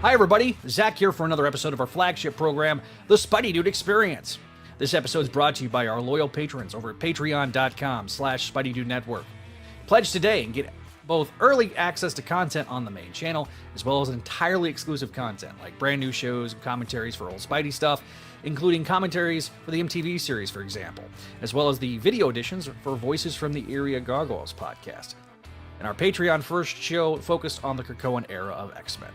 Hi everybody, Zach here for another episode of our flagship program, The Spidey-Dude Experience. This episode is brought to you by our loyal patrons over at patreon.com/SPIDEY-DUDE Network. Pledge today and get both early access to content on the main channel, as well as entirely exclusive content, like brand new shows and commentaries for old Spidey stuff, including commentaries for the MTV series, for example, as well as the video editions for Voices from the Eyrie Gargoyles Podcast. And our Patreon first show focused on the Krakoan era of X-Men.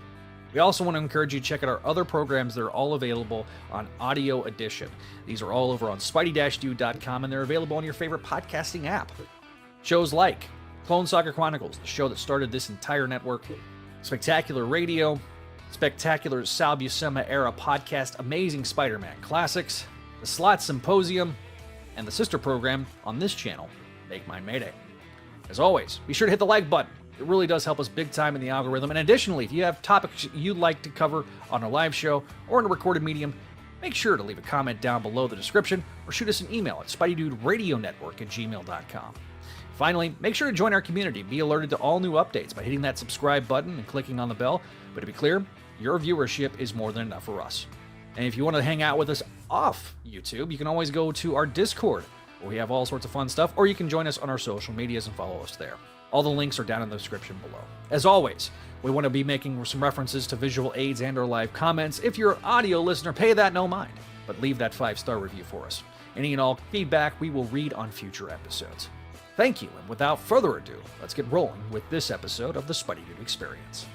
We also want to encourage you to check out our other programs that are all available on Audio Edition. These are all over on Spidey-Dude.com, and they're available on your favorite podcasting app. Shows like Clone Saga Chronicles, the show that started this entire network, Spectacular Radio, Spectacular Sal Buscema era podcast, Amazing Spider-Man Classics, the Slot Symposium, and the sister program on this channel, Make Mine Mayday. As always, be sure to hit the like button. It really does help us big time in the algorithm. And additionally, if you have topics you'd like to cover on a live show or in a recorded medium, make sure to leave a comment down below the description or shoot us an email at Spideydude Radio Network at gmail.com. Finally, make sure to join our community. Be alerted to all new updates by hitting that subscribe button and clicking on the bell. But to be clear, your viewership is more than enough for us. And if you want to hang out with us off YouTube, you can always go to our Discord, where we have all sorts of fun stuff, or you can join us on our social medias and follow us there. All the links are down in the description below. As always, we want to be making some references to visual aids and or live comments. If you're an audio listener, pay that no mind, but leave that 5-star review for us. Any and all feedback we will read on future episodes. Thank you, and without further ado, let's get rolling with this episode of the Spidey-Dude Experience.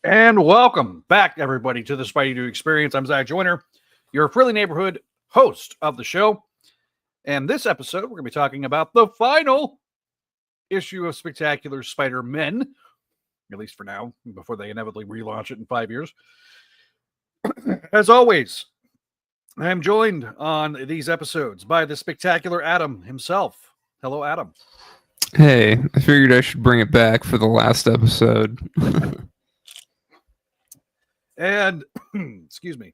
And welcome back, everybody, to the Spidey-Dude Experience. I'm Zach Joyner, your friendly neighborhood host of the show. And this episode, we're going to be talking about the final issue of Spectacular Spider-Men, at least for now, before they inevitably relaunch it in 5 years. As always, I am joined on these episodes by the spectacular Adam himself. Hello, Adam. Hey, I figured I should bring it back for the last episode. And, excuse me,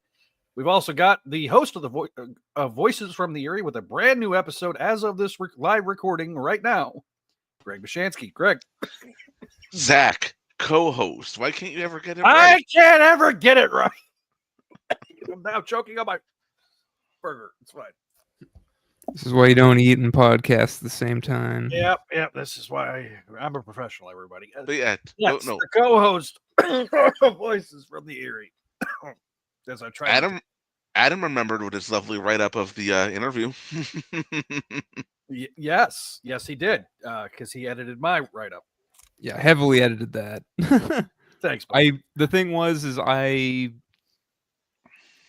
we've also got the host of the Voices from the Eyrie with a brand new episode as of this live recording right now, Greg Bishansky. Greg. Zach, co-host. Why can't you ever get it right? I can't ever get it right. I'm now choking on my burger. It's fine. This is why you don't eat and podcast at the same time. Yep. This is why I'm a professional, everybody. But yeah, yes, no. The co-host of Voices from the Eyrie. As I try. Adam remembered with his lovely write-up of the interview. Yes, he did, because he edited my write-up. Yeah, heavily edited that. Thanks. Buddy. The thing was, I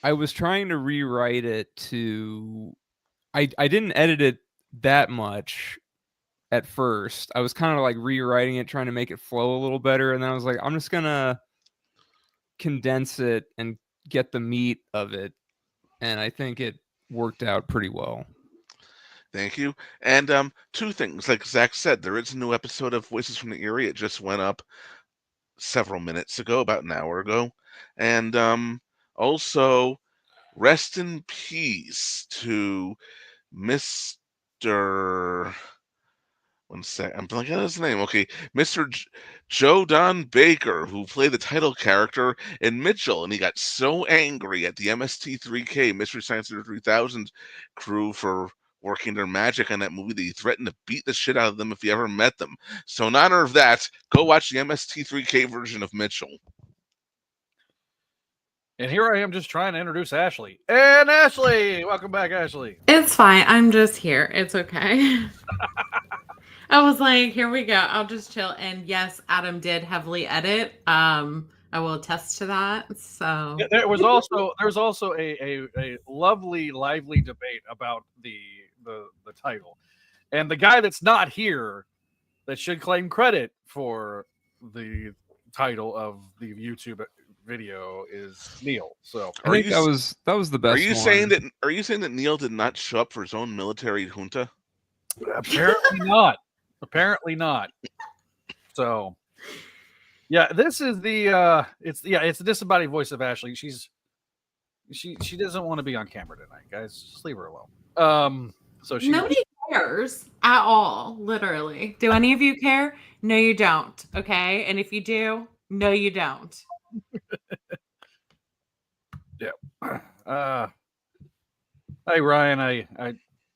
was trying to rewrite it to. I didn't edit it that much at first. I was kind of like rewriting it, trying to make it flow a little better, and then I was like, I'm just gonna condense it and get the meat of it, and I think it worked out pretty well. Thank you. And two things, like Zach said, there is a new episode of Voices from the Eyrie. It just went up several minutes ago, about an hour ago, and also rest in peace to Mr. One sec. I'm blanking on his name. Okay. Mr. Joe Don Baker, who played the title character in Mitchell, and he got so angry at the MST3K, Mystery Science Theater 3000 crew for working their magic on that movie that he threatened to beat the shit out of them if he ever met them. So in honor of that, go watch the MST3K version of Mitchell. And here I am just trying to introduce Ashley. And Ashley! Welcome back, Ashley. It's fine. I'm just here. It's okay. I was like, here we go. I'll just chill. And yes, Adam did heavily edit. I will attest to that. So yeah, there's also a lovely, lively debate about the title. And the guy that's not here that should claim credit for the title of the YouTube video is Neil. So I think that was the best. Are you one. saying that Neil did not show up for his own military junta? Apparently not. So yeah, this is the it's the disembodied voice of Ashley. She doesn't want to be on camera tonight, guys. Just leave her alone. So she nobody cares at all, literally. Do any of you care? No, you don't. Okay. And if you do, no, you don't. Hey, Ryan, I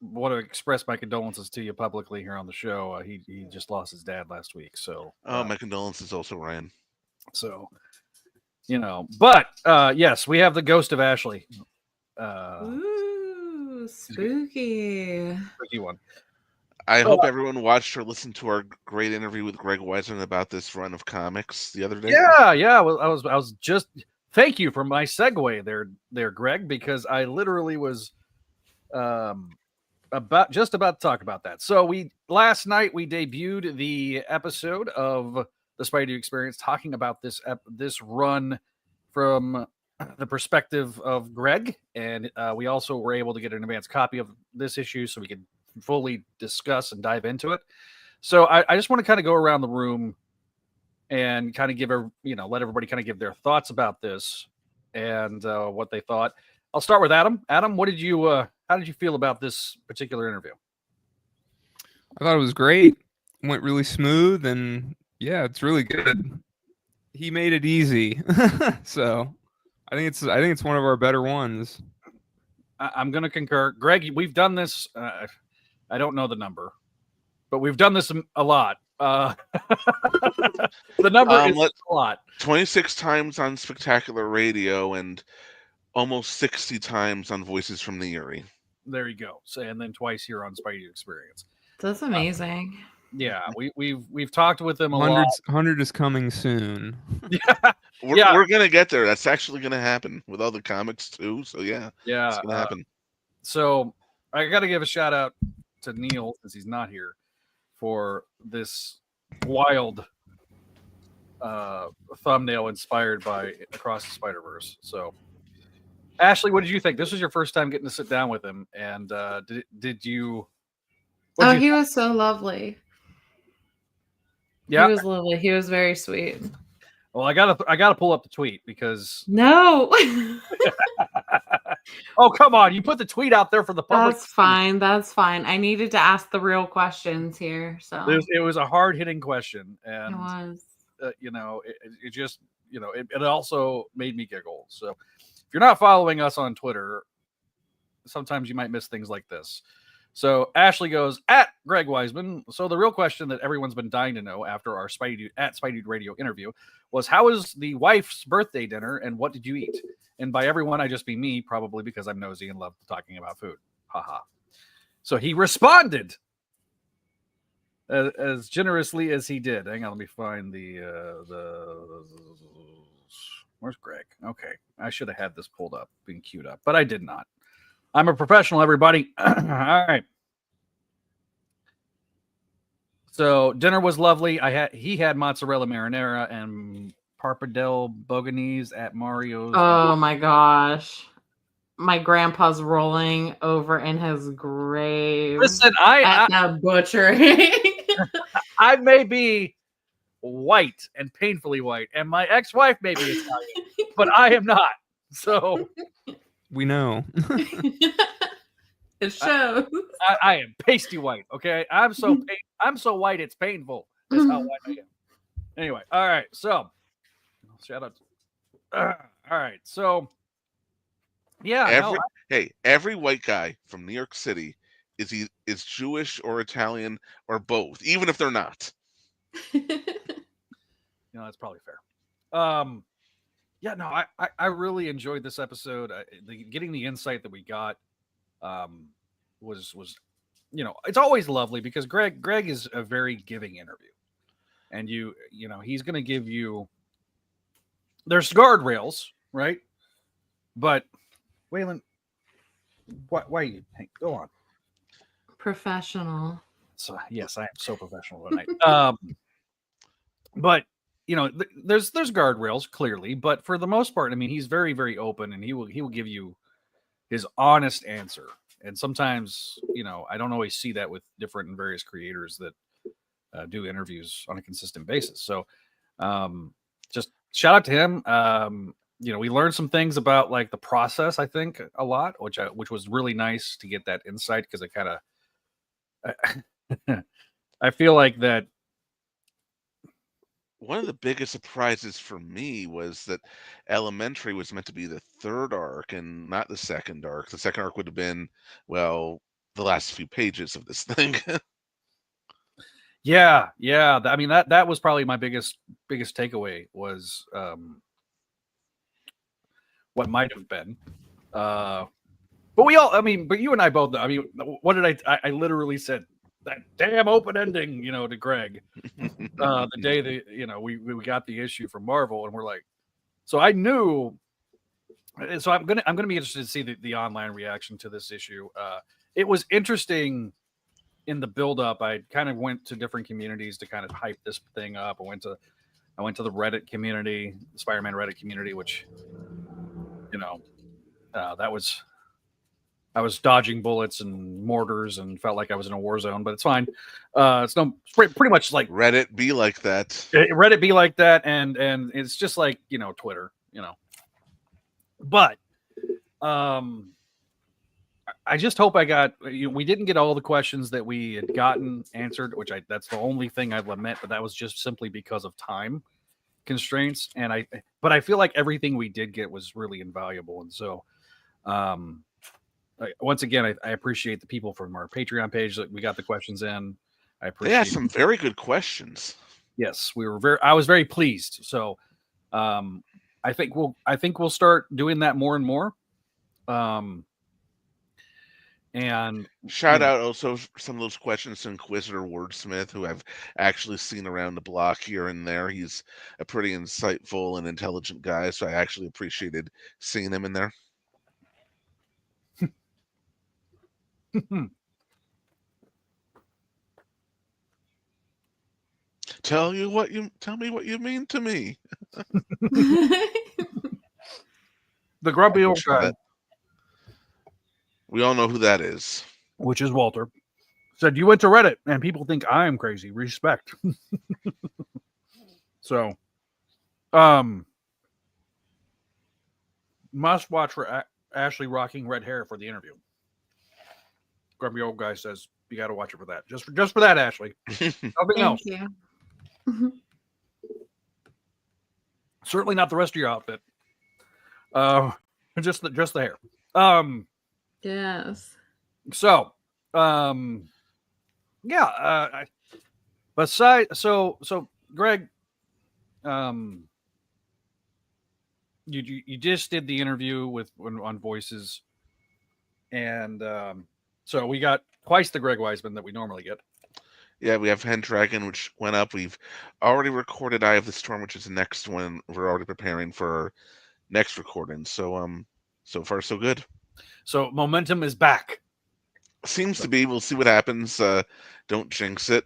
want to express my condolences to you publicly here on the show. He just lost his dad last week. So, my condolences also, Ryan. So, but yes, we have the ghost of Ashley. Ooh, spooky. Tricky one. I hope everyone watched or listened to our great interview with Greg Wiesman about this run of comics the other day. Yeah. Well, I was just thank you for my segue there, Greg, because I literally was about to talk about that. So last night we debuted the episode of the Spidey Experience, talking about this run from the perspective of Greg, and we also were able to get an advanced copy of this issue so we could fully discuss and dive into it. So I just want to kind of go around the room and kind of let everybody kind of give their thoughts about this and what they thought. I'll start with Adam. Adam, how did you feel about this particular interview? I thought it was great. Went really smooth, and yeah, it's really good. He made it easy. So I think it's one of our better ones. I'm going to concur. Greg, we've done this. I don't know the number, but we've done this a lot. The number is a lot. 26 times on Spectacular Radio and almost 60 times on Voices from the Eyrie. There you go. So, and then twice here on Spidey Experience. That's amazing. Yeah, we've talked with them a lot. 100 is coming soon. We're gonna get there. That's actually gonna happen with other comics too. So yeah, it's gonna happen. So I got to give a shout out to Neil, since he's not here, for this wild thumbnail inspired by Across the Spider-Verse. So, Ashley, what did you think? This was your first time getting to sit down with him, and did you? He was so lovely. Yeah, he was lovely. He was very sweet. Well, I gotta pull up the tweet because no. Oh, come on! You put the tweet out there for the public. That's fine. That's fine. I needed to ask the real questions here, so it was a hard hitting question, and it was. It just it also made me giggle. So if you're not following us on Twitter, sometimes you might miss things like this. So Ashley goes at Greg Wiesman. So the real question that everyone's been dying to know after our Spideydude Radio interview was, how was the wife's birthday dinner and what did you eat? And by everyone, I just mean me, probably because I'm nosy and love talking about food. Haha. So he responded as generously as he did. Hang on, let me find the where's Greg? Okay, I should have had this pulled up, being queued up, but I did not. I'm a professional, everybody. All right. So dinner was lovely. He had mozzarella marinara and pappardelle bolognese at Mario's. Oh my gosh. My grandpa's rolling over in his grave. Listen, at that butchery. I may be white and painfully white, and my ex-wife may be Italian, but I am not. So we know. It shows. I am pasty white. Okay, I'm so white it's painful. That's how white I am. Anyway, all right. So shout out. All right. So yeah. Every white guy from New York City is Jewish or Italian or both, even if they're not. That's probably fair. Yeah, no, I really enjoyed this episode. Getting the insight that we got was it's always lovely because Greg is a very giving interview, and he's going to give you. There's guardrails, right? But Waylon, why go on? Professional. So yes, I am so professional tonight. But there's guardrails clearly, but for the most part, I mean, he's very, very open, and he will give you his honest answer. And sometimes, I don't always see that with different and various creators that do interviews on a consistent basis. So, just shout out to him. We learned some things about like the process, I think, a lot, which was really nice to get that insight, because it kind of I feel like that. One of the biggest surprises for me was that Elementary was meant to be the third arc and not the second arc. The second arc would have been, well, the last few pages of this thing. Yeah. I mean, that was probably my biggest takeaway was what might have been. But but you and I both know. I mean, what did I literally said that damn open ending, to Greg, the day that, we got the issue from Marvel, and we're like, so I knew. So I'm gonna be interested to see the online reaction to this issue. It was interesting in the build up. I kind of went to different communities to kind of hype this thing up. I went to the Reddit community, the Spider-Man Reddit community, which, I was dodging bullets and mortars and felt like I was in a war zone, but it's fine. It's pretty much like Reddit be like that. Reddit be like that, and it's just like Twitter, But I just hope I got. We didn't get all the questions that we had gotten answered, which that's the only thing I lament. But that was just simply because of time constraints, but I feel like everything we did get was really invaluable, and so. Once again, I appreciate the people from our Patreon page that we got the questions in. I appreciate. They asked some very good questions. Yes, I was very pleased. So, I think we'll start doing that more and more. And shout out also some of those questions to Inquisitor Wordsmith, who I've actually seen around the block here and there. He's a pretty insightful and intelligent guy, so I actually appreciated seeing him in there. Tell me what you mean to me. The grumpy old guy. We all know who that is. Which is Walter. Said, you went to Reddit and people think I am crazy. Respect. So, must watch for Ashley rocking red hair for the interview. Grumpy old guy says you got to watch it for that. Just for that, Ashley. Nothing else. You. Certainly not the rest of your outfit. Just the hair. Yes. So, so Greg, you just did the interview on Voices, and so we got twice the Greg Wiesman that we normally get. Yeah, we have Hen Dragon, which went up. We've already recorded Eye of the Storm, which is the next one. We're already preparing for next recording. So so far so good. So momentum is back. Seems to be. We'll see what happens. Don't jinx it.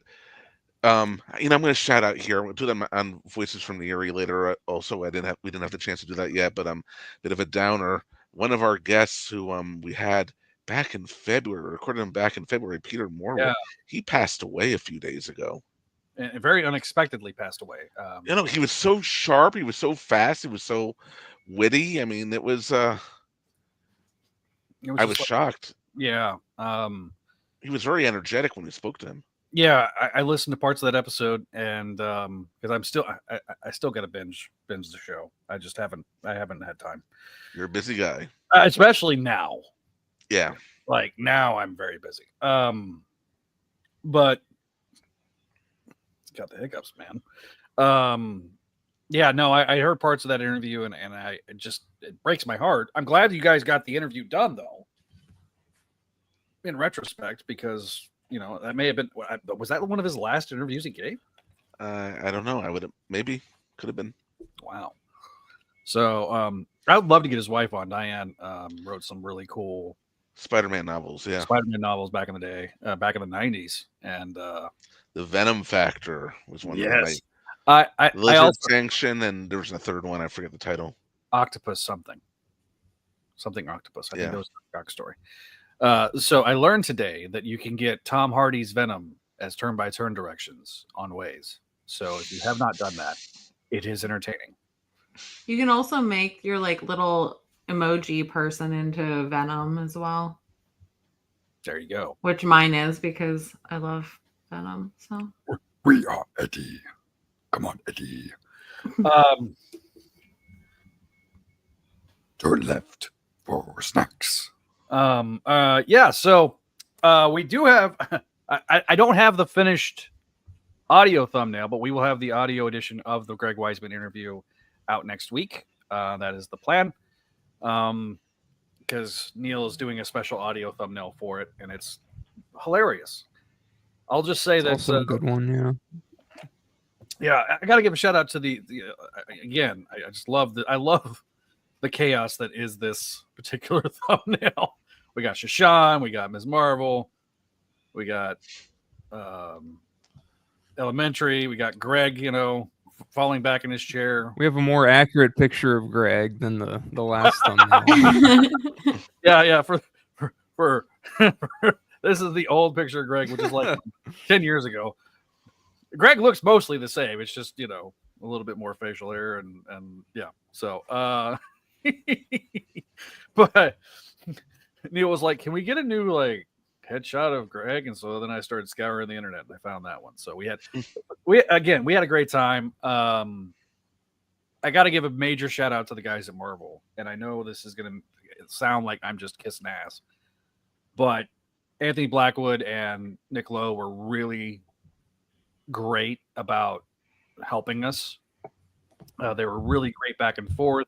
I'm going to shout out here. We'll do that on Voices from the Eyrie later. Also, we didn't have the chance to do that yet, but bit of a downer. One of our guests who we had back in February, recorded him back in February, Peter Morwood. Yeah. He passed away a few days ago. And very unexpectedly passed away. He was so sharp. He was so fast. He was so witty. I mean, I was shocked. Yeah. He was very energetic when we spoke to him. Yeah, I listened to parts of that episode, and because I still got to binge the show. I haven't had time. You're a busy guy, especially now. Yeah, like now I'm very busy. But it's got the hiccups, man. Yeah, no, I heard parts of that interview, and it breaks my heart. I'm glad you guys got the interview done, though. In retrospect, because that may have been, was that one of his last interviews he gave? I don't know. Could have been. Wow. So I would love to get his wife on. Diane wrote some really cool Spider-Man novels. Yeah, Spider-Man novels back in the day, back in the 90s, and the Venom Factor was one. Yes. I Lizard Sanction, and there was a third one. I forget the title. Octopus something Octopus. I think that was the Doc story. So I learned today that you can get Tom Hardy's Venom as turn-by-turn directions on Waze. So if you have not done that, it is entertaining. You can also make your little emoji person into Venom as well. There you go. Which mine is because I love Venom. So We are Eddie. Come on, Eddie. Turn left for snacks. Yeah, so we do have I don't have the finished audio thumbnail, but we will have the audio edition of the Greg Wiesman interview out next week. That is the plan. Because Neil is doing a special audio thumbnail for it, and it's hilarious. I'll just say that's also a good one, yeah. Yeah, I got to give a shout out to the again. I just love I love the chaos that is this particular thumbnail. We got Shashan, we got Ms. Marvel, we got Elementary, we got Greg, falling back in his chair. We have a more accurate picture of Greg than the last thumbnail. Yeah. For this is the old picture of Greg, which is like 10 years ago. Greg looks mostly the same. It's just, a little bit more facial hair and yeah. So, but Neil was like, can we get a new headshot of Greg? And so then I started scouring the internet and I found that one. So we had a great time. I got to give a major shout out to the guys at Marvel. And I know this is going to sound like I'm just kissing ass, but Anthony Blackwood and Nick Lowe were really great about helping us. They were really great back and forth.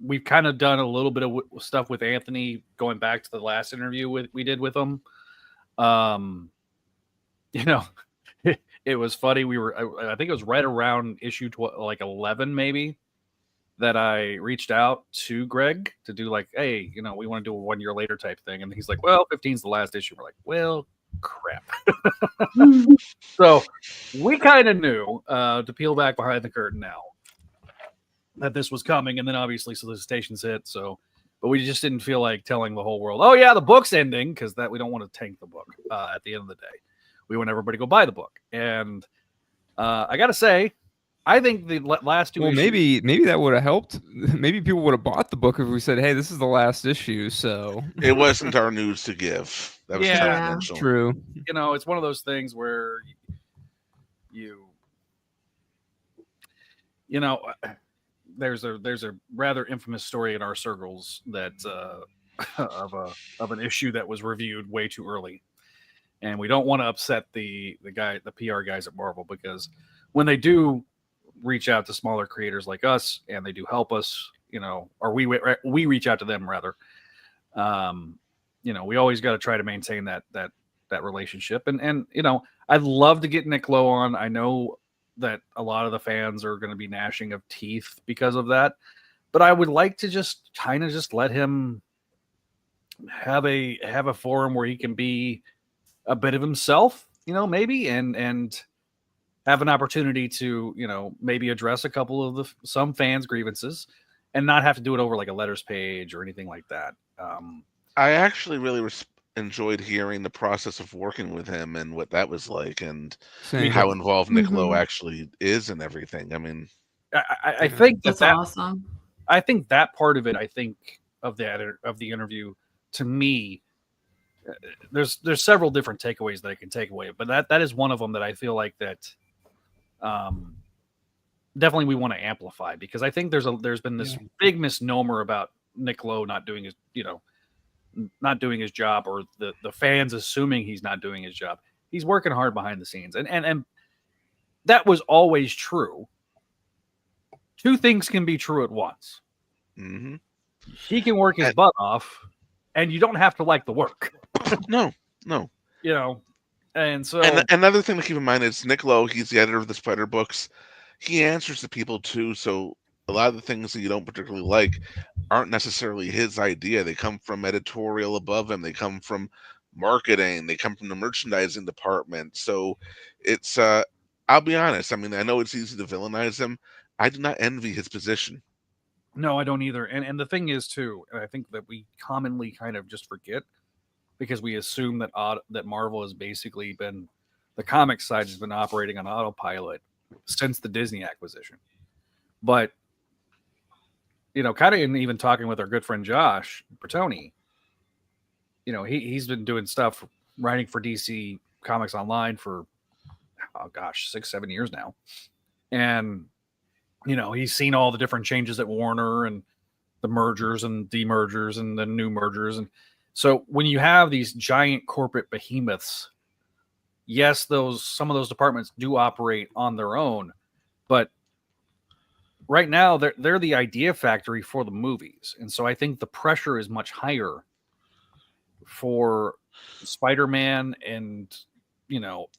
We've kind of done a little bit of stuff with Anthony going back to the last interview we did with him. It was funny. I think it was right around issue 11 maybe that I reached out to Greg to do hey, we want to do a 1 year later type thing. And he's like, well, 15's the last issue. We're like, well, crap. So we kind of knew to peel back behind the curtain now that this was coming, and then obviously solicitations hit. So, but we just didn't feel like telling the whole world, oh yeah, the book's ending, because that we don't want to tank the book. At the end of the day, we want everybody to go buy the book. And I gotta say, I think the last two. Well, issues, maybe that would have helped. Maybe people would have bought the book if we said, "Hey, this is the last issue." So it wasn't our news to give. That was confidential. True. It's one of those things where there's a rather infamous story in our circles that of an issue that was reviewed way too early, and we don't want to upset the PR guys at Marvel, because when they do reach out to smaller creators like us and they do help us, or we reach out to them rather, we always got to try to maintain that relationship. And I'd love to get Nick Lowe on. I know that a lot of the fans are going to be gnashing of teeth because of that, but I would like to just kind of just let him have a forum where he can be a bit of himself, maybe, and have an opportunity to, maybe address a couple of some fans' grievances and not have to do it over a letters page or anything like that. I actually really enjoyed hearing the process of working with him and what that was like, and how involved Nick Lowe actually is in everything. I mean, I think that's awesome. I think that part of it, of the interview, to me, there's several different takeaways that I can take away, but that is one of them that I feel like that definitely we want to amplify, because I think there's been this big misnomer about Nick Lowe not doing his job, or the fans assuming he's not doing his job. He's working hard behind the scenes, and that was always true. Two things can be true at once. Mm-hmm. He can work his butt off, and you don't have to like the work. No. And so, and another thing to keep in mind is Nick Lowe. He's the editor of the Spider books. He answers to people too, so a lot of the things that you don't particularly like aren't necessarily his idea. They come from editorial above him. They come from marketing. They come from the merchandising department. So it's, I'll be honest. I mean, I know it's easy to villainize him. I do not envy his position. No, I don't either. And the thing is too, and I think that we commonly kind of just forget, because we assume that Marvel has basically been, the comic side has been operating on autopilot since the Disney acquisition. But kind of even talking with our good friend Josh Bertone, he's been doing stuff, writing for DC Comics Online for 6-7 years now, and he's seen all the different changes at Warner and the mergers and demergers and the new mergers, and so when you have these giant corporate behemoths, yes, some of those departments do operate on their own, but right now they're the idea factory for the movies, and so I think the pressure is much higher for Spider-Man and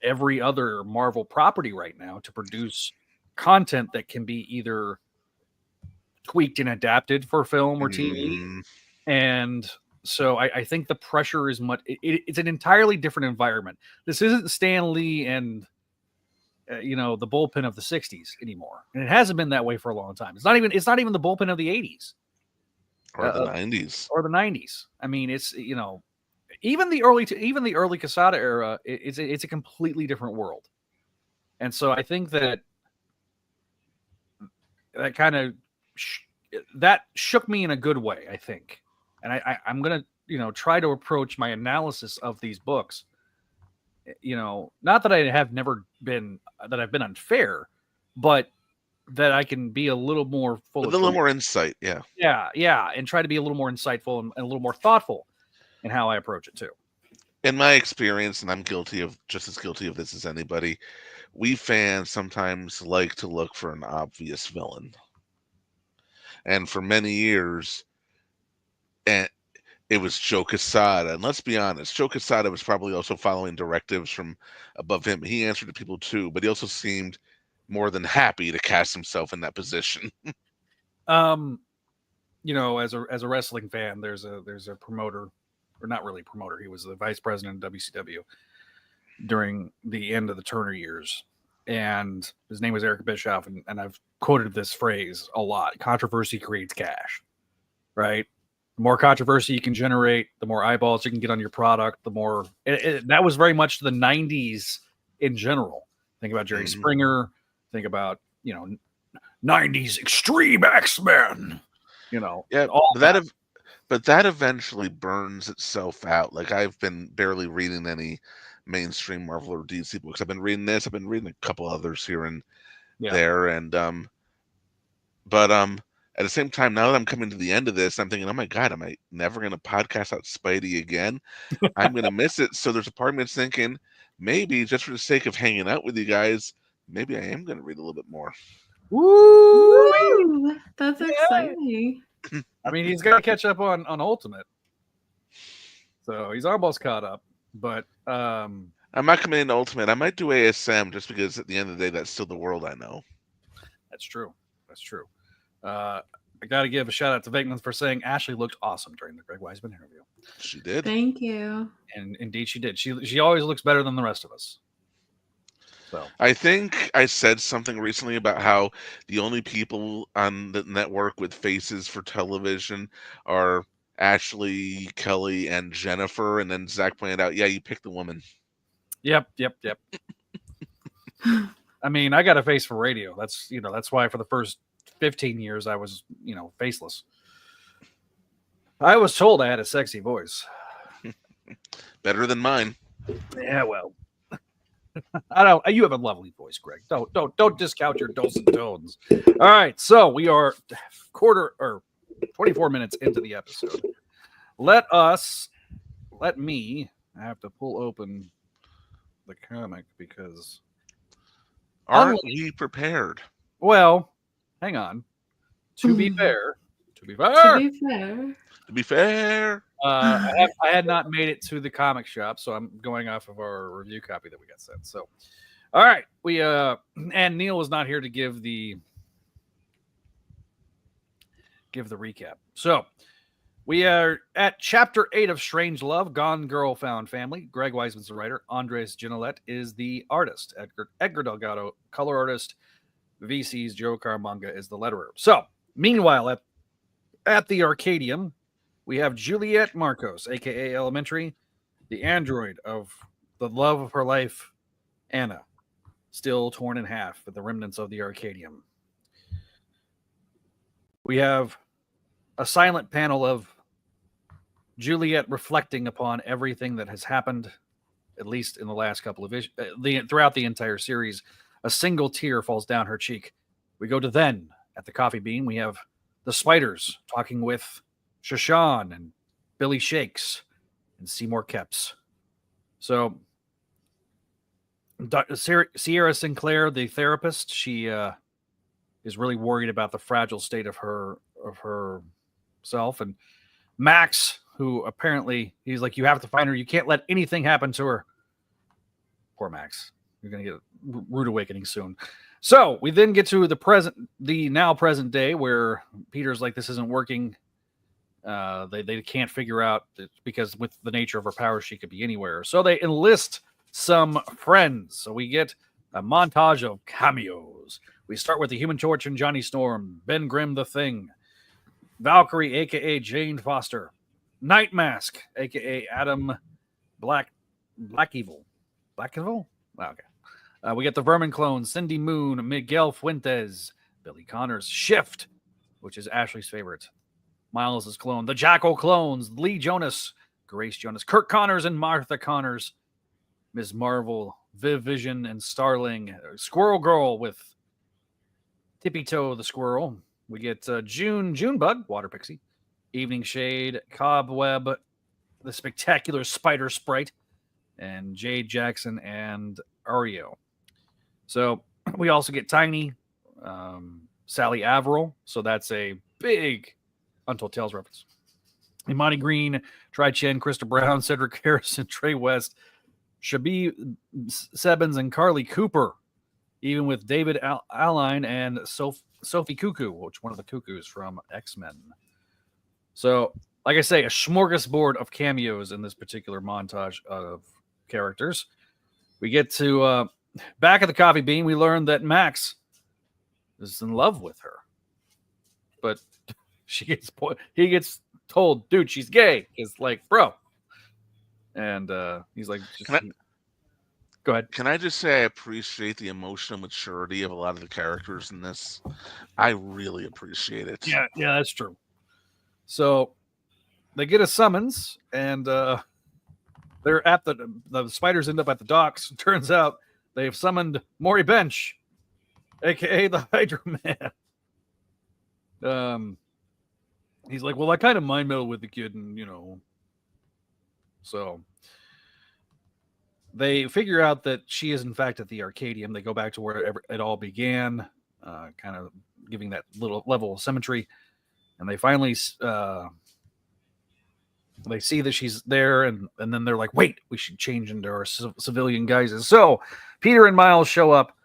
every other Marvel property right now to produce content that can be either tweaked and adapted for film or TV. And so I think the pressure is it's an entirely different environment. This isn't Stan Lee and the bullpen of the 60s anymore, and it hasn't been that way for a long time. It's not even the bullpen of the 80s or the 90s. I mean, it's even the early Quesada era, it's a completely different world. And so I think that kind of that shook me in a good way, I think. And I'm going to, try to approach my analysis of these books, not that I've been unfair, but that I can be a little more full of a little more insight. Yeah. Yeah. And try to be a little more insightful and a little more thoughtful in how I approach it too. In my experience, and I'm just as guilty of this as anybody, we fans sometimes like to look for an obvious villain. And for many years, and it was Joe Quesada. And let's be honest, Joe Quesada was probably also following directives from above him. He answered to people too, but he also seemed more than happy to cast himself in that position. As a wrestling fan, there's a promoter, or not really promoter. He was the vice president of WCW during the end of the Turner years. And his name was Eric Bischoff. And I've quoted this phrase a lot. Controversy creates cash, right? The more controversy you can generate, the more eyeballs you can get on your product, the more that was very much the 90s in general. Think about Jerry Springer. Think about, 90s Extreme X-Men, Yeah, all but that eventually burns itself out. Like, I've been barely reading any mainstream Marvel or DC books. I've been reading this. I've been reading a couple others here and there. And, but at the same time, now that I'm coming to the end of this, I'm thinking, oh my God, am I never going to podcast out Spidey again? I'm going to miss it. So there's a part of me that's thinking, maybe just for the sake of hanging out with you guys, maybe I am going to read a little bit more. Woo! That's exciting. I mean, he's got to catch up on Ultimate. So he's almost caught up. But I'm not committing to Ultimate. I might do ASM just because at the end of the day, that's still the world I know. That's true. I got to give a shout out to Venkman for saying Ashley looked awesome during the Greg Wiesman interview. She did. Thank you. And indeed she did. She always looks better than the rest of us. So I think I said something recently about how the only people on the network with faces for television are Ashley, Kelly, and Jennifer. And then Zach pointed out, yeah, you picked the woman. Yep. I mean, I got a face for radio. That's why for the first 15 years I was, faceless. I was told I had a sexy voice. Better than mine. Yeah, well. You have a lovely voice, Greg. Don't discount your dulcet tones. All right, so we are 24 minutes into the episode. Let me have to pull open the comic because aren't we prepared? Well, hang on. To be fair, I had not made it to the comic shop, so I'm going off of our review copy that we got sent. So, all right, we and Neil was not here to give the recap. So, we are at Chapter 8 of Strange Love, Gone Girl Found Family. Greg Wiesman's the writer. Andres Ginolette is the artist. Edgar Delgado, color artist. VC's Joe Caramanga is the letterer. So, meanwhile, at the Arcadium, we have Juliet Marcos, a.k.a. Elementary, the android of the love of her life, Anna, still torn in half with the remnants of the Arcadium. We have a silent panel of Juliet reflecting upon everything that has happened, at least in the last couple of throughout the entire series. A single tear falls down her cheek. We go to then, at the Coffee Bean, we have the Spiders talking with Shashan and Billy Shakes and Seymour Kepps. So Sierra Sinclair, the therapist, she is really worried about the fragile state of herself. And Max, who apparently he's like, you have to find her. You can't let anything happen to her. Poor Max. You're going to get a rude awakening soon. So we then get to the now present day, where Peter's like, this isn't working. They can't figure out because with the nature of her power, she could be anywhere. So they enlist some friends. So we get a montage of cameos. We start with the Human Torch and Johnny Storm, Ben Grimm the Thing, Valkyrie, aka Jane Foster, Night Mask, aka Adam Black Evil. Wow, okay. We get the Vermin clones, Cindy Moon, Miguel Fuentes, Billy Connors, Shift, which is Ashley's favorite, Miles' clone, the Jackal clones, Lee Jonas, Grace Jonas, Kirk Connors and Martha Connors, Ms. Marvel, Viv Vision and Starling, Squirrel Girl with Tippy Toe the Squirrel. We get Junebug, Water Pixie, Evening Shade, Cobweb, the Spectacular Spider Sprite, and Jade Jackson and Ario. So we also get Tiny, Sally Averill. So that's a big Untold Tales reference. Imani Green, Tri Chen, Krista Brown, Cedric Harrison, Trey West, Shabi Sebens, and Carly Cooper, even with David Aline and Sophie Cuckoo, which one of the Cuckoos from X-Men. So, like I say, a smorgasbord of cameos in this particular montage of characters. We get to back at the Coffee Bean. We learn that Max is in love with her, but he gets told, dude, she's gay. It's like, bro. And he's like, go ahead. Can I just say I appreciate the emotional maturity of a lot of the characters in this? I really appreciate it. Yeah, that's true. So they get a summons, and they're at the spiders end up at the docks. Turns out they've summoned Maury Bench, aka the Hydra Man. He's like, well, I kind of mind melded with the kid, and so they figure out that she is in fact at the Arcadium. They go back to where it all began, kind of giving that little level of symmetry, and they finally they see that she's there, and then they're like, wait, we should change into our civilian guises. So Peter and Miles show up,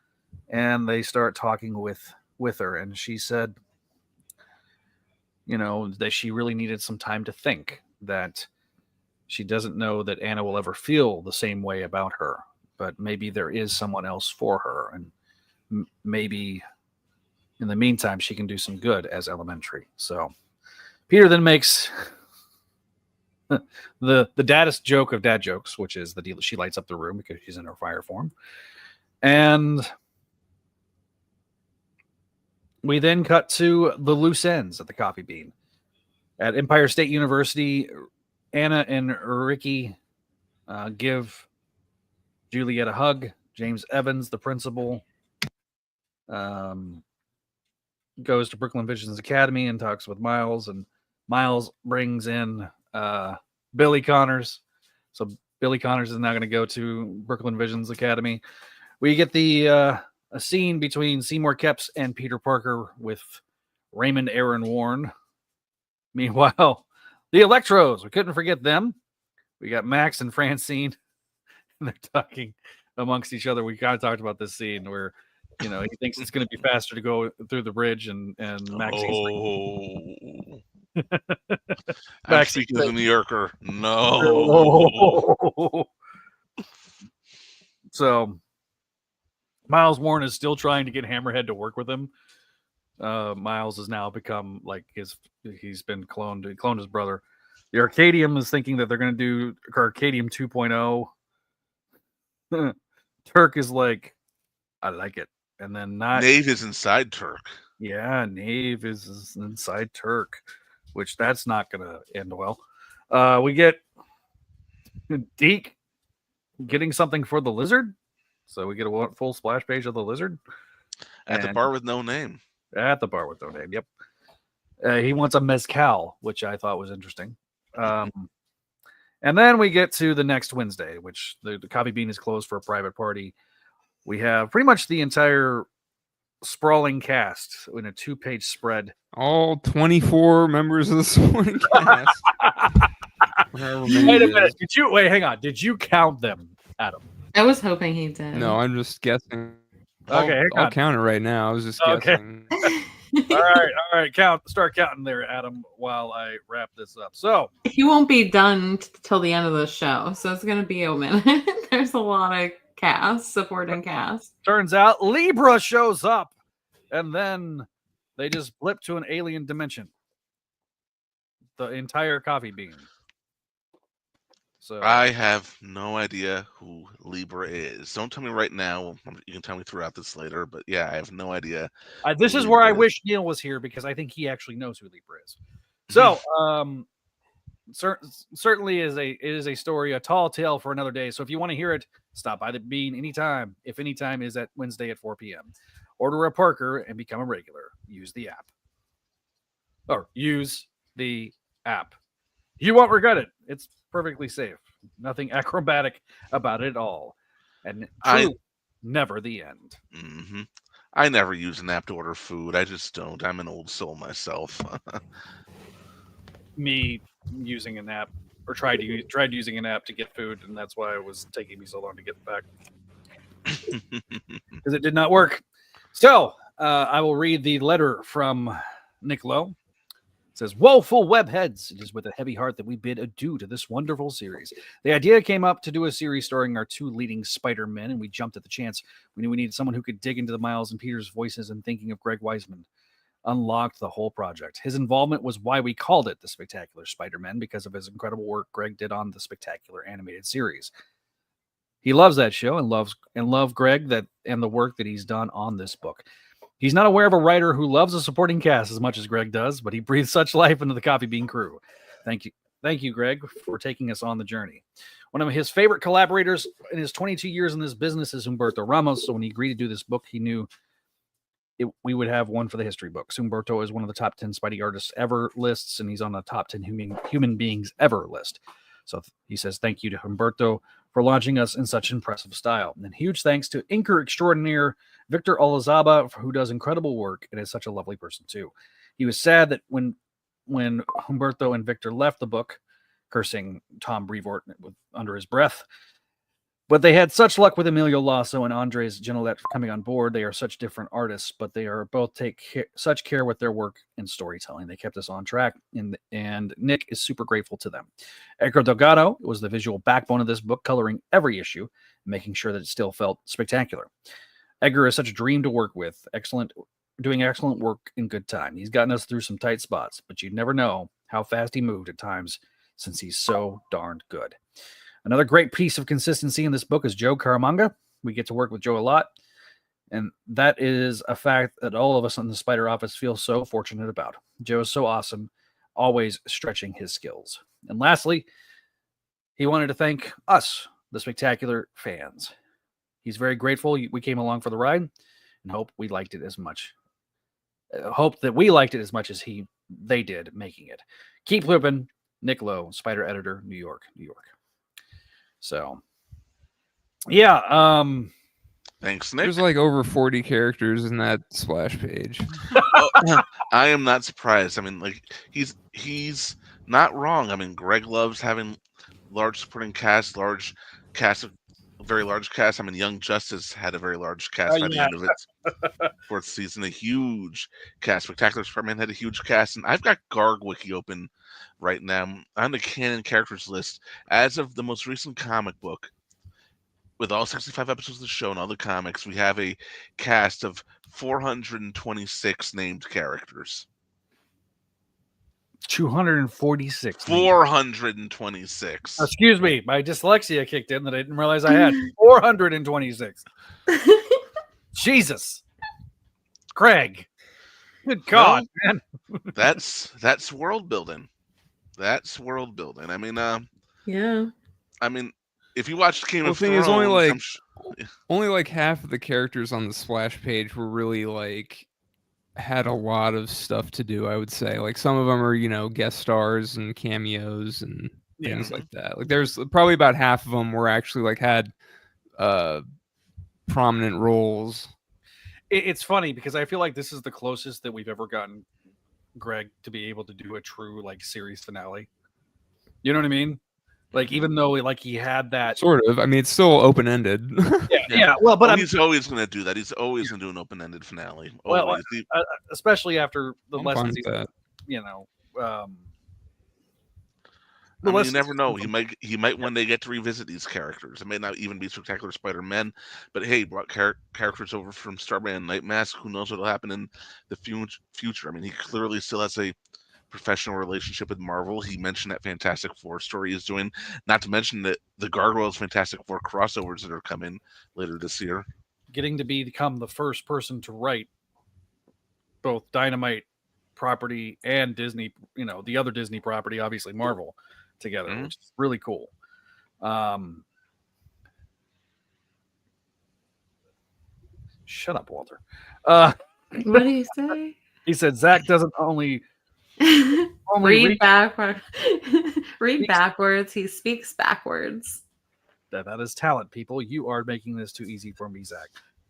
and they start talking with her, and she said, that she really needed some time to think, that she doesn't know that Anna will ever feel the same way about her, but maybe there is someone else for her, and maybe in the meantime she can do some good as Elementary. So Peter then makes the daddest joke of dad jokes, which is the deal that she lights up the room because she's in her fire form. And we then cut to the loose ends at the Coffee Bean. At Empire State University, Anna and Ricky give Juliet a hug. James Evans, the principal, goes to Brooklyn Visions Academy and talks with Miles, and Miles brings in Billy Connors. So Billy Connors is now going to go to Brooklyn Visions Academy. We get a scene between Seymour Kepps and Peter Parker with Raymond Aaron Warren. Meanwhile, the Electros, we couldn't forget them. We got Max and Francine, and they're talking amongst each other. We kind of talked about this scene where, he thinks it's going to be faster to go through the bridge, and Maxine's like, I'm speaking to the New Yorker. No. So Miles Warren is still trying to get Hammerhead to work with him. Miles has now become like he's been cloned. He cloned his brother. The Arcadium is thinking that they're going to do Arcadium 2.0. Turk is like, I like it. And then Nave is inside Turk. Yeah, Nave is inside Turk, which that's not going to end well. We get Deke getting something for the lizard. So we get a full splash page of the lizard. At the bar with no name. At the bar with no name, yep. He wants a mezcal, which I thought was interesting. And then we get to the next Wednesday, which the Coffee Bean is closed for a private party. We have pretty much the entire sprawling cast in a 2-page spread. All 24 members of the supporting cast. Wait a minute. Hang on. Did you count them, Adam? I was hoping he did. No, I'm just guessing. Okay, I'll count it right now. I was just guessing. All right. Start counting there, Adam, while I wrap this up. So he won't be done till the end of the show, so it's gonna be a minute. There's a lot of supporting cast. Turns out Libra shows up, and then they just blip to an alien dimension. The entire Coffee Bean. So I have no idea who Libra is. Don't tell me right now. You can tell me throughout this later, but yeah, I have no idea. This is where I wish Neil was here, because I think he actually knows who Libra is. So, certainly it is a story, a tall tale for another day. So if you want to hear it, stop by the Bean anytime. If any time is at Wednesday at 4 p.m. Order a Parker and become a regular. Use the app. You won't regret it. It's perfectly safe. Nothing acrobatic about it at all. And never the end. Mm-hmm. I never use an app to order food. I just don't. I'm an old soul myself. Me using an app, or tried using an app to get food, and that's why it was taking me so long to get it back. Because it did not work. So, I will read the letter from Nick Lowe. It says, "Woeful webheads, it is with a heavy heart that we bid adieu to this wonderful series. The idea came up to do a series starring our 2 leading Spider-Men, and we jumped at the chance. We knew we needed someone who could dig into the Miles and Peters voices, and thinking of Greg Wiesman unlocked the whole project. His involvement was why we called it The Spectacular Spider-Man, because of his incredible work Greg did on the Spectacular animated series. He loves that show and loved Greg and the work that he's done on this book. He's not aware of a writer who loves a supporting cast as much as Greg does, but he breathes such life into the Coffee Bean crew. Thank you, Greg, for taking us on the journey. One of his favorite collaborators in his 22 years in this business is Humberto Ramos, so when he agreed to do this book, he knew we would have one for the history books. Humberto is one of the top 10 Spidey artists ever lists, and he's on the top 10 human beings ever list. So he says thank you to Humberto for launching us in such impressive style. And huge thanks to inker extraordinaire Victor Olazaba, who does incredible work and is such a lovely person too. He was sad that when Humberto and Victor left the book, cursing Tom Brevoort under his breath, but they had such luck with Emilio Lasso and Andres Genolet coming on board. They are such different artists, but they are both such care with their work and storytelling. They kept us on track, and Nick is super grateful to them. Edgar Delgado was the visual backbone of this book, coloring every issue, making sure that it still felt spectacular. Edgar is such a dream to work with, doing excellent work in good time. He's gotten us through some tight spots, but you'd never know how fast he moved at times since he's so darned good. Another great piece of consistency in this book is Joe Caramanga. We get to work with Joe a lot, and that is a fact that all of us in the Spider office feel so fortunate about. Joe is so awesome, always stretching his skills. And lastly, he wanted to thank us, the Spectacular fans. He's very grateful we came along for the ride, and hope that we liked it as much as they did making it. Keep flipping. Nick Lowe, Spider Editor, New York, New York. So, yeah. Thanks, Nick. There's like over 40 characters in that splash page. I am not surprised. I mean, like he's not wrong. I mean, Greg loves having large supporting cast, very large cast. I mean, Young Justice had a very large cast by the end of its 4th season. A huge cast. Spectacular Spider-Man had a huge cast, and I've got Garg Wiki open right now on the canon characters list as of the most recent comic book. With all 65 episodes of the show and all the comics, we have a cast of 426 named characters. 246. 426. Excuse me, my dyslexia kicked in that I didn't realize I had. 426. Jesus. Craig. Good God, man. That's world building. That's world building. I mean, Yeah. if you watched Game Well, of the thing is, Thrones, only like half of the characters on the splash page were really like had a lot of stuff to do. I would say like some of them are guest stars and cameos and things like that. Like there's probably about half of them were actually like had prominent roles. It's funny because I feel like this is the closest that we've ever gotten Greg to be able to do a true like series finale. You know what I mean? Like even though like he had that Sort of. I mean, it's still open ended. yeah. Well, but he's always going to do that. He's always going to do an open-ended finale. Well, Always. especially after the I'm fine lessons with he's, that. You never know. He might one day get to revisit these characters. It may not even be Spectacular Spider-Man, but hey, brought characters over from Starman and Night Mask. Who knows what'll happen in the future? I mean, he clearly still has a professional relationship with Marvel. He mentioned that Fantastic Four story he's doing, not to mention that the Gargoyles Fantastic Four crossovers that are coming later this year. getting to become the first person to write both Dynamite property and Disney, the other Disney property, obviously Marvel, together, which is really cool. Shut up, Walter. What do you say? He said Zach doesn't only read backwards. Read backwards. He speaks backwards. That is talent, people. You are making this too easy for me, Zach.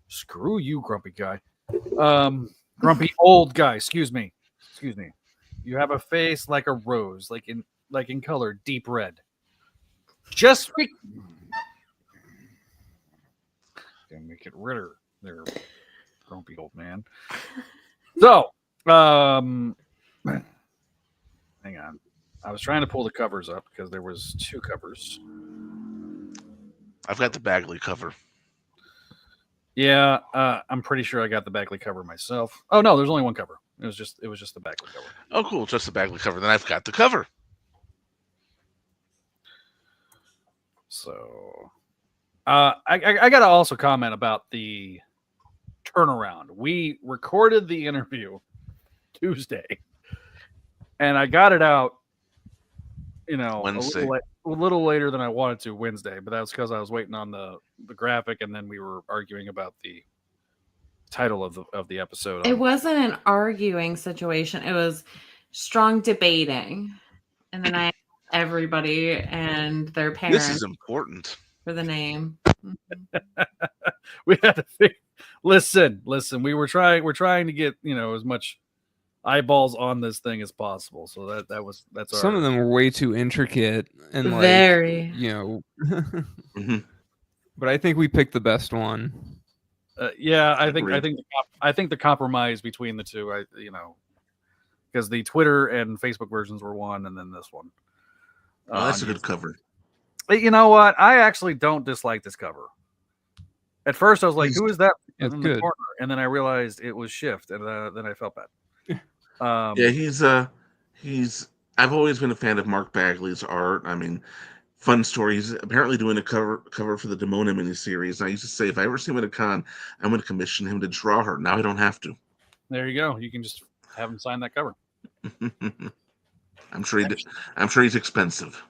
Screw you, grumpy guy. Grumpy old guy. Excuse me. You have a face like a rose, like in color, deep red. Just speak. Damn, make it Ritter there, grumpy old man. So, hang on. I was trying to pull the covers up because there was two covers. I've got the Bagley cover. Yeah, I'm pretty sure I got the Bagley cover myself. Oh no, there's only one cover. It was just the Bagley cover. Oh, cool, just the Bagley cover. Then I've got the cover. So, I got to also comment about the turnaround. We recorded the interview Tuesday, and I got it out, Wednesday. a little later than I wanted to Wednesday, but that was because I was waiting on the graphic, and then we were arguing about the title of the episode. It wasn't an arguing situation. It was strong debating. And then I asked everybody and their parents This is important. for the name. We had to listen. We're trying to get, as much eyeballs on this thing as possible. So that's Some of them were way too intricate and like, Very. But I think we picked the best one. Yeah, I think the compromise between the two, because the Twitter and Facebook versions were one, and then this one. Oh, that's a good cover. You know what? I actually don't dislike this cover. At first, I was like, "Who is that It's in good. the corner?" And then I realized it was Shift, and then I felt bad. Yeah, he's. I've always been a fan of Mark Bagley's art. I mean, fun stories. Apparently, doing a cover for the Demona miniseries. I used to say, if I ever see him at a con, I'm going to commission him to draw her. Now I don't have to. There you go. You can just have him sign that cover. I'm sure he's expensive.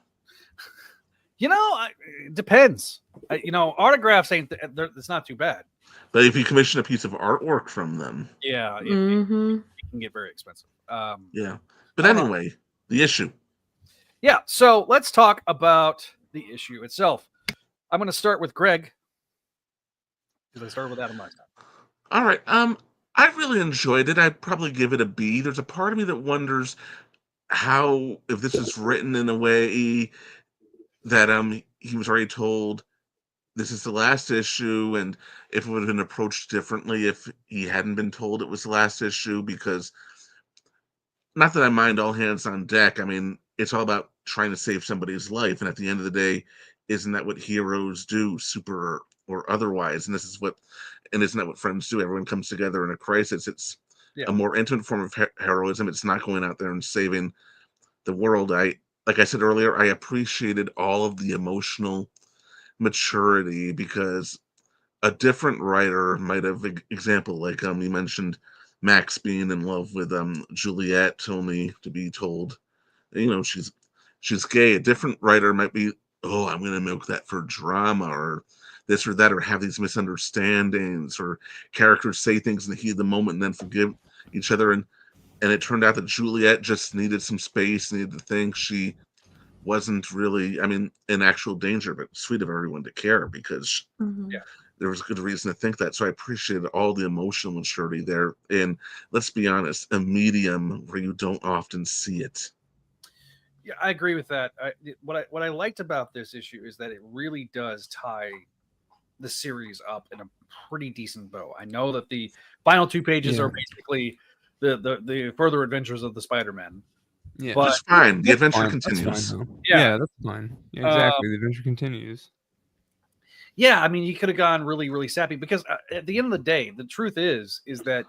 It depends. Autographs it's not too bad. But if you commission a piece of artwork from them, Yeah, it can get very expensive. yeah. But anyway, the issue. Yeah, so let's talk about the issue itself. I'm going to start with Greg, because I started with Adam last time. All right. I really enjoyed it. I'd probably give it a B. There's a part of me that wonders if this is written in a way that he was already told this is the last issue, and if it would have been approached differently if he hadn't been told it was the last issue, because not that I mind all hands on deck. I mean, it's all about trying to save somebody's life, and at the end of the day, isn't that what heroes do, super or otherwise? And isn't that what friends do? Everyone comes together in a crisis. It's a more intimate form of heroism. It's not going out there and saving the world. Like I said earlier, I appreciated all of the emotional maturity, because a different writer might have, example, like you mentioned Max being in love with Juliet, only to be told, she's she's gay. A different writer might be, oh, I'm going to milk that for drama or this or that, or have these misunderstandings, or characters say things in the heat of the moment and then forgive each other. And it turned out that Juliet just needed some space, needed to think. She wasn't really, I mean, in actual danger, but sweet of everyone to care, because there was good reason to think that. So I appreciated all the emotional maturity there. And let's be honest, a medium where you don't often see it. Yeah, I agree with that. What I liked about this issue is that it really does tie the series up in a pretty decent bow. I know that the final 2 pages are basically the further adventures of the Spider-Man. Yeah, but that's fine. The adventure continues. That's fine, yeah, that's fine. Yeah, exactly. The adventure continues. Yeah, I mean, you could have gone really, really sappy, because at the end of the day, the truth is that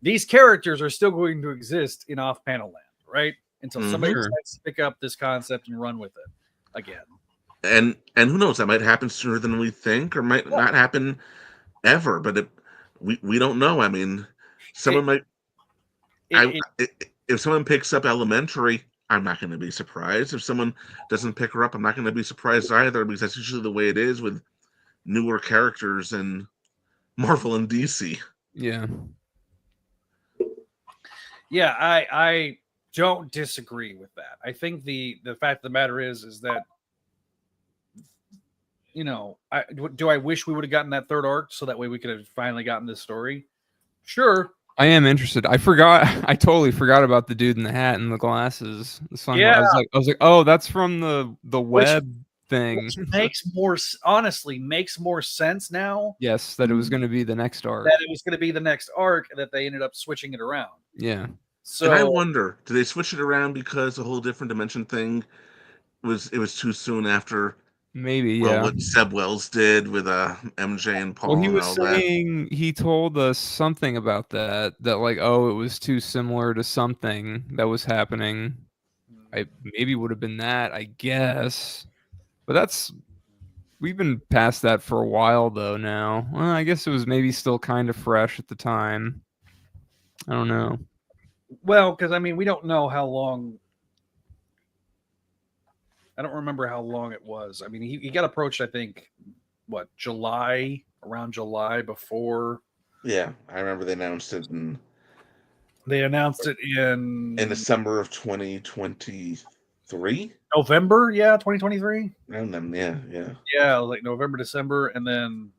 these characters are still going to exist in off-panel land, right? Until somebody decides to pick up this concept and run with it again. And who knows? That might happen sooner than we think, or might not happen ever. But we don't know. I mean, someone if someone picks up Elementary, I'm not going to be surprised. If someone doesn't pick her up, I'm not going to be surprised either, because that's usually the way it is with newer characters in Marvel and DC. Yeah. Yeah, I don't disagree with that. I think the fact of the matter is that, you know, do I wish we would have gotten that 3rd arc so that way we could have finally gotten this story? Sure. I am interested. I totally forgot about the dude in the hat and the glasses. Yeah. I was like, oh, that's from the web thing. Which honestly makes more sense now. Yes, that it was going to be the next arc. That it was going to be the next arc, that they ended up switching it around. Yeah. So, and I wonder, did they switch it around because the whole different dimension thing was too soon after? Maybe, yeah. What Zeb Wells did with MJ and Paul. Well, he was saying, he told us something about that like, oh, it was too similar to something that was happening. Maybe would have been that, I guess. But we've been past that for a while though now. Well, I guess it was maybe still kind of fresh at the time. I don't know. Well, because I mean, we don't know how long. I don't remember how long it was. I mean, he got approached, I think, around July before. Yeah, I remember they announced it in in December of 2023. November, 2023. And then yeah, like November, December, and then.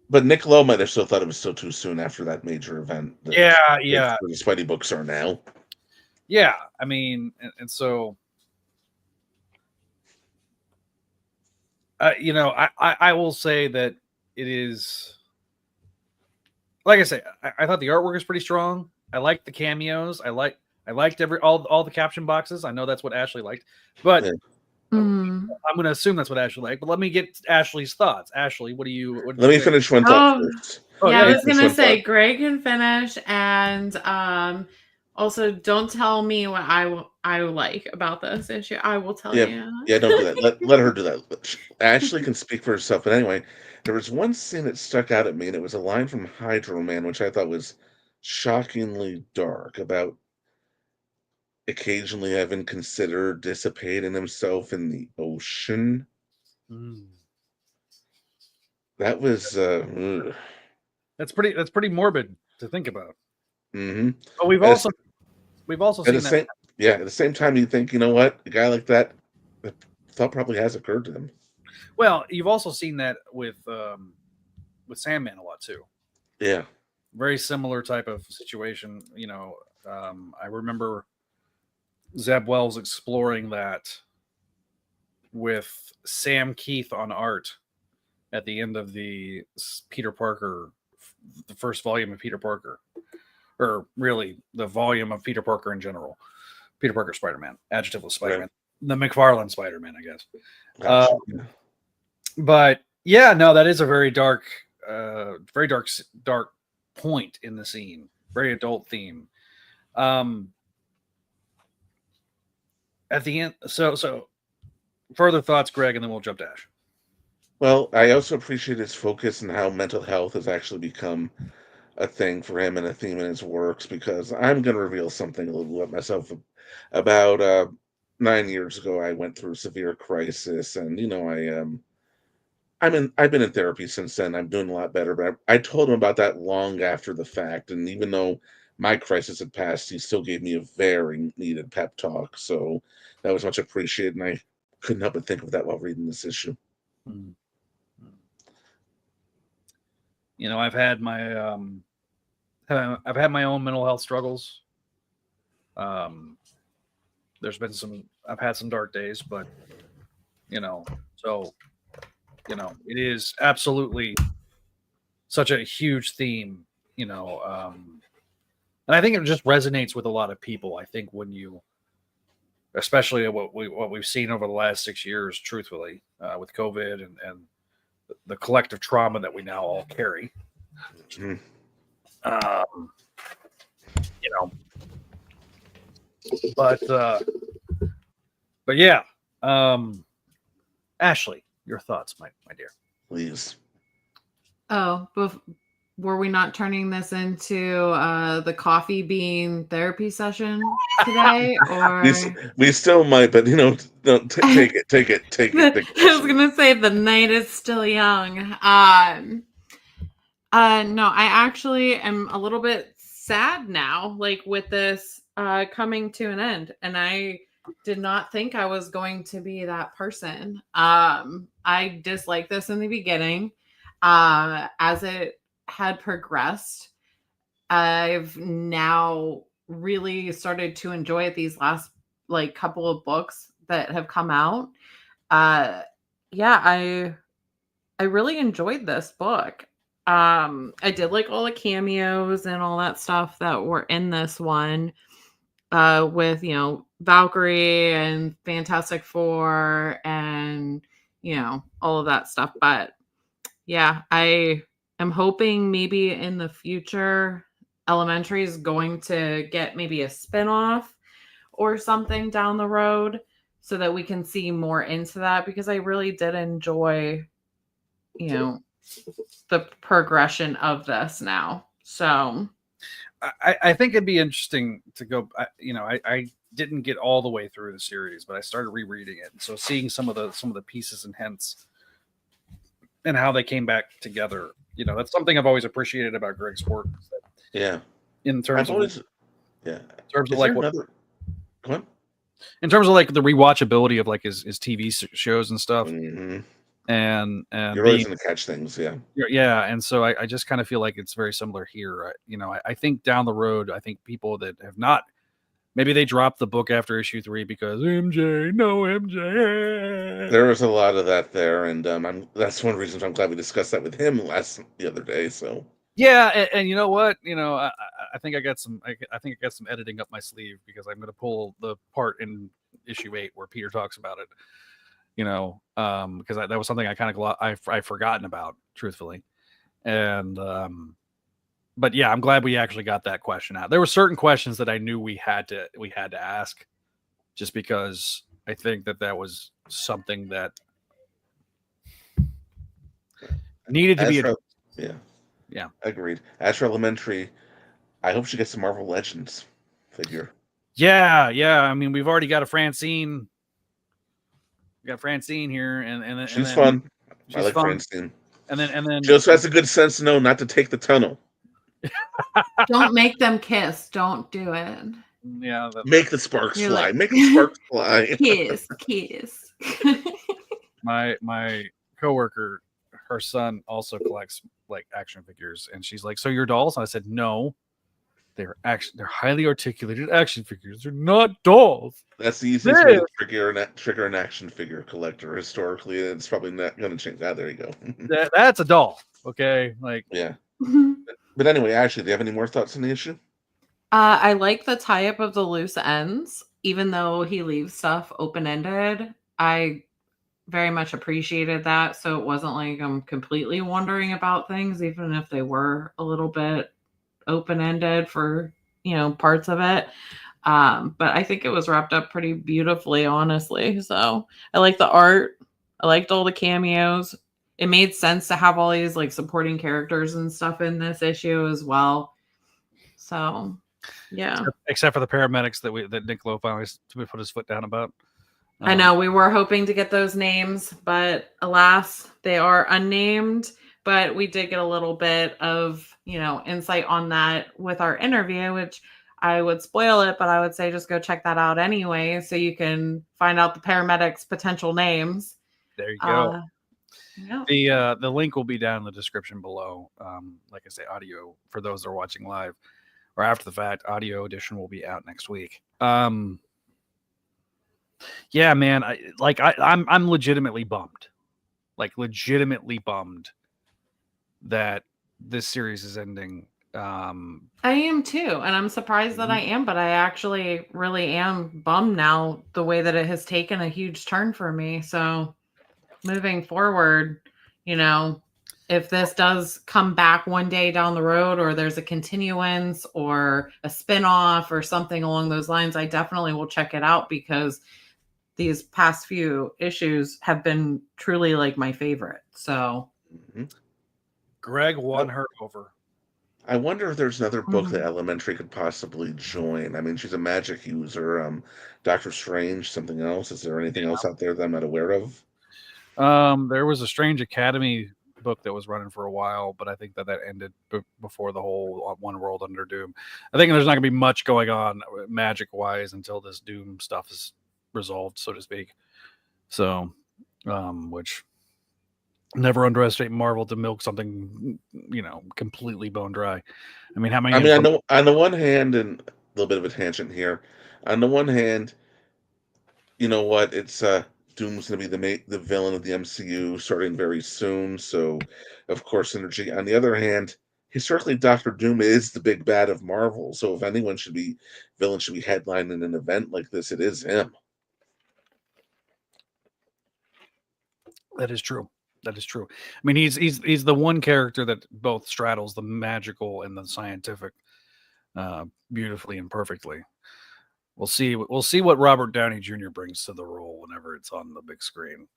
But Nick Lowe might have still thought it was still too soon after that major event. Yeah. Where the Spidey books are now. Yeah, I mean, and so. You know, I will say that it is, like I say, I thought the artwork is pretty strong. I liked the cameos. I liked all the caption boxes. I know that's what Ashley liked, but I'm going to assume that's what Ashley liked. But let me get Ashley's thoughts. Ashley, what do you? Let me finish one thought first. I was going to say Greg can finish, and also don't tell me what I like about this issue. I will tell you. Yeah, don't do that. Let her do that. Ashley can speak for herself. But anyway, there was one scene that stuck out at me, and it was a line from Hydro Man, which I thought was shockingly dark, about occasionally having considered dissipating himself in the ocean. That was that's pretty morbid to think about. Mm-hmm. But we've also seen that. At the same time, you think, you know what, a guy like that, the thought probably has occurred to them. Well, you've also seen that with Sandman a lot too. Yeah, very similar type of situation. You know, I remember Zeb Wells exploring that with Sam Keith on art at the end of the Peter Parker, the first volume of Peter Parker, or really the volume of Peter Parker in general. Peter Parker Spider-Man, adjectiveless Spider-Man, right. The McFarlane Spider-Man, I guess. Gotcha. But yeah, no, that is a very dark point in the scene. Very adult theme. At the end, so further thoughts, Greg, and then we'll jump to Ash. Well, I also appreciate his focus and how mental health has actually become a thing for him and a theme in his works, because I'm going to reveal something a little bit myself about 9 years ago, I went through severe crisis, and I've been in therapy since then. I'm doing a lot better, but I told him about that long after the fact, and even though my crisis had passed, he still gave me a very needed pep talk. So that was much appreciated, and I couldn't help but think of that while reading this issue. I've had my I've had my own mental health struggles. There's been I've had some dark days, but it is absolutely such a huge theme, and I think it just resonates with a lot of people. I think when especially what we've seen over the last 6 years, truthfully, with COVID and the collective trauma that we now all carry. But yeah. Ashley, your thoughts, my dear. Please. Oh, were we not turning this into the coffee bean therapy session today? Or we still might, but no, take it. I was gonna say the night is still young. No, I actually am a little bit sad now, like with this coming to an end, and I did not think I was going to be that person. I disliked this in the beginning. As it had progressed, I've now really started to enjoy it these last couple of books that have come out. I really enjoyed this book. I did like all the cameos and all that stuff that were in this one, with Valkyrie and Fantastic Four and all of that stuff. But yeah, I am hoping maybe in the future Elementary is going to get maybe a spin-off or something down the road so that we can see more into that, because I really did enjoy the progression of this now. So I think it'd be interesting to go, I didn't get all the way through the series, but I started rereading it. So seeing some of the pieces and hints and how they came back together, that's something I've always appreciated about Greg's work. Yeah. In terms of what, in terms of like go on. In terms of like the rewatchability of like his TV shows and stuff. Mm-hmm. And you're always going to catch things. Yeah. And so I just kind of feel like it's very similar here. I think down the road, I think people that have not, maybe they dropped the book after issue 3 because MJ. There was a lot of that there, and that's one of the reasons I'm glad we discussed that with him the other day. So yeah, and you know what? I think I got some. I think I got some editing up my sleeve, because I'm going to pull the part in issue 8 where Peter talks about it. Because that was something I kind of I've forgotten about, truthfully, and but yeah, I'm glad we actually got that question out. There were certain questions that I knew we had to ask, just because I think that was something that needed to be. Yeah, agreed. As for Elementary, I hope she gets a Marvel Legends figure. Yeah. I mean, we've already got a Francine. We got Francine here, and she's fun. I like fun. Francine. And then she also has a good sense to know not to take the tunnel. Don't make them kiss. Don't do it. Yeah. Make the sparks fly. Make the sparks fly. Kiss. My coworker, her son also collects like action figures, and she's like, "So your dolls?" And I said, "No, they're highly articulated action figures. They're not dolls." That's the easiest way to trigger an action figure collector historically. It's probably not going to change. There you go. That's a doll. Okay, yeah. But anyway, Ashley, do you have any more thoughts on the issue? I like the tie-up of the loose ends, even though he leaves stuff open-ended. I very much appreciated that, so it wasn't like I'm completely wondering about things, even if they were a little bit open-ended for parts of it. But I think it was wrapped up pretty beautifully, honestly. So I like the art. I liked all the cameos. It made sense to have all these supporting characters and stuff in this issue as well. So yeah, except for the paramedics that Nick Lowe finally put his foot down about. I know we were hoping to get those names, but alas, they are unnamed. But we did get a little bit of, insight on that with our interview, which I would spoil it, but I would say just go check that out anyway, so you can find out the paramedics' potential names. There you go. Yeah. The link will be down in the description below. Like I say, audio for those that are watching live or after the fact. Audio edition will be out next week. Yeah, man. I'm legitimately bummed. Legitimately bummed that this series is ending. I am too, and I'm surprised that I am, but I actually really am bummed now the way that it has taken a huge turn for me. So moving forward, if this does come back one day down the road, or there's a continuance or a spin-off or something along those lines, I definitely will check it out, because these past few issues have been truly my favorite. So Greg won her over. I wonder if there's another book that Elementary could possibly join. I mean, she's a magic user. Doctor Strange, something else. Is there anything else out there that I'm not aware of? There was a Strange Academy book that was running for a while, but I think that ended before the whole One World Under Doom. I think there's not going to be much going on magic-wise until this Doom stuff is resolved, so to speak. So, which... Never underestimate Marvel to milk something, completely bone dry. I mean, how many? I mean, on the one hand, and a little bit of a tangent here. On the one hand, you know what? It's Doom's going to be the villain of the MCU starting very soon. So, of course, synergy. On the other hand, historically, Doctor Doom is the big bad of Marvel. So, if anyone should be headlining an event like this, it is him. That is true. That is true. I mean, he's the one character that both straddles the magical and the scientific beautifully and perfectly. We'll see what Robert Downey Jr. brings to the role whenever it's on the big screen.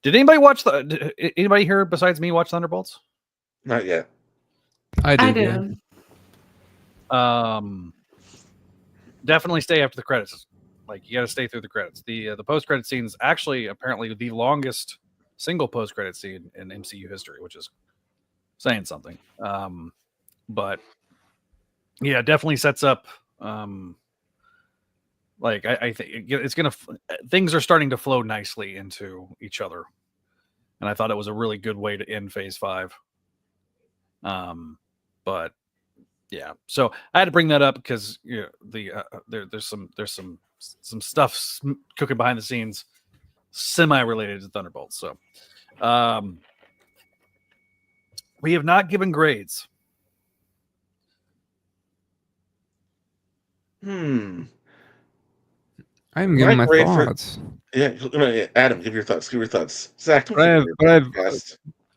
Did anybody here besides me watch Thunderbolts? Not yet. I did. Definitely stay after the credits. You got to stay through the credits. The post-credit scene is actually apparently the longest single post-credit scene in MCU history, which is saying something. But yeah, it definitely sets up. I think it's gonna. Things are starting to flow nicely into each other, and I thought it was a really good way to end Phase 5. But yeah, so I had to bring that up because there's some stuff cooking behind the scenes, semi-related to Thunderbolts. So, we have not given grades. I haven't given my thoughts. Adam, give your thoughts. Zach,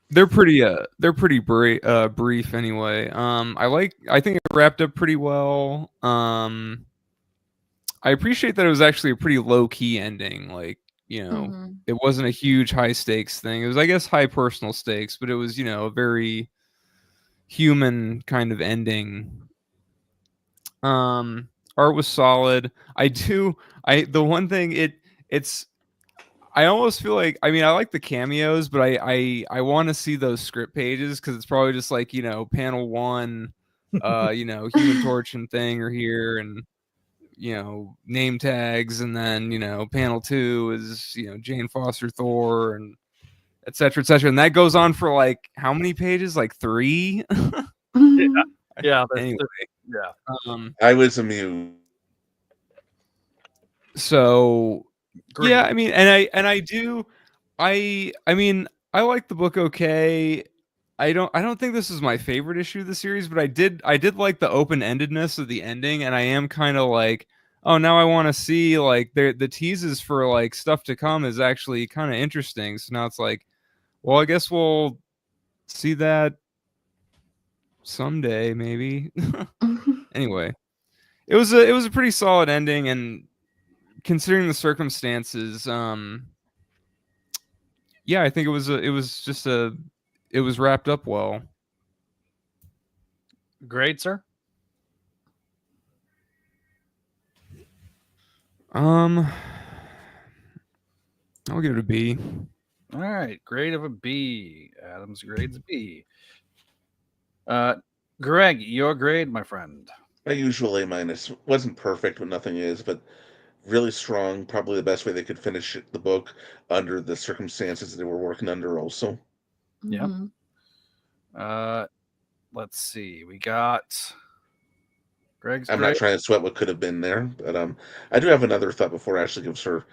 they're pretty brief anyway. I think it wrapped up pretty well. I appreciate that it was actually a pretty low key ending. It wasn't a huge high stakes thing. It was, I guess, high personal stakes, but it was, a very human kind of ending. Art was solid. The one thing I almost feel like, I like the cameos, but I want to see those script pages, because it's probably just panel 1, Human Torch and thing are here, and name tags, and then panel 2 is Jane Foster Thor, and etc., and that goes on for how many pages? 3. Yeah. Anyway, I was amused. So Great. yeah, I like the book okay. I don't think this is my favorite issue of the series, but I did like the open-endedness of the ending, and I am kind of oh, now I want to see the teases for stuff to come is actually kind of interesting. So now it's well, I guess we'll see that someday, maybe. Anyway, it was a pretty solid ending, and considering the circumstances, yeah, I think it was wrapped up well. Grade, sir? I'll give it a B. All right, grade of a B. Adam's grade's a B. Greg, your grade, my friend. My usual A minus. Wasn't perfect, but nothing is, but really strong. Probably the best way they could finish the book under the circumstances that they were working under also. Yep. Mhm. Let's see. We got Greg's I'm grade. not trying to sweat what could have been there, but I do have another thought before Ashley gives her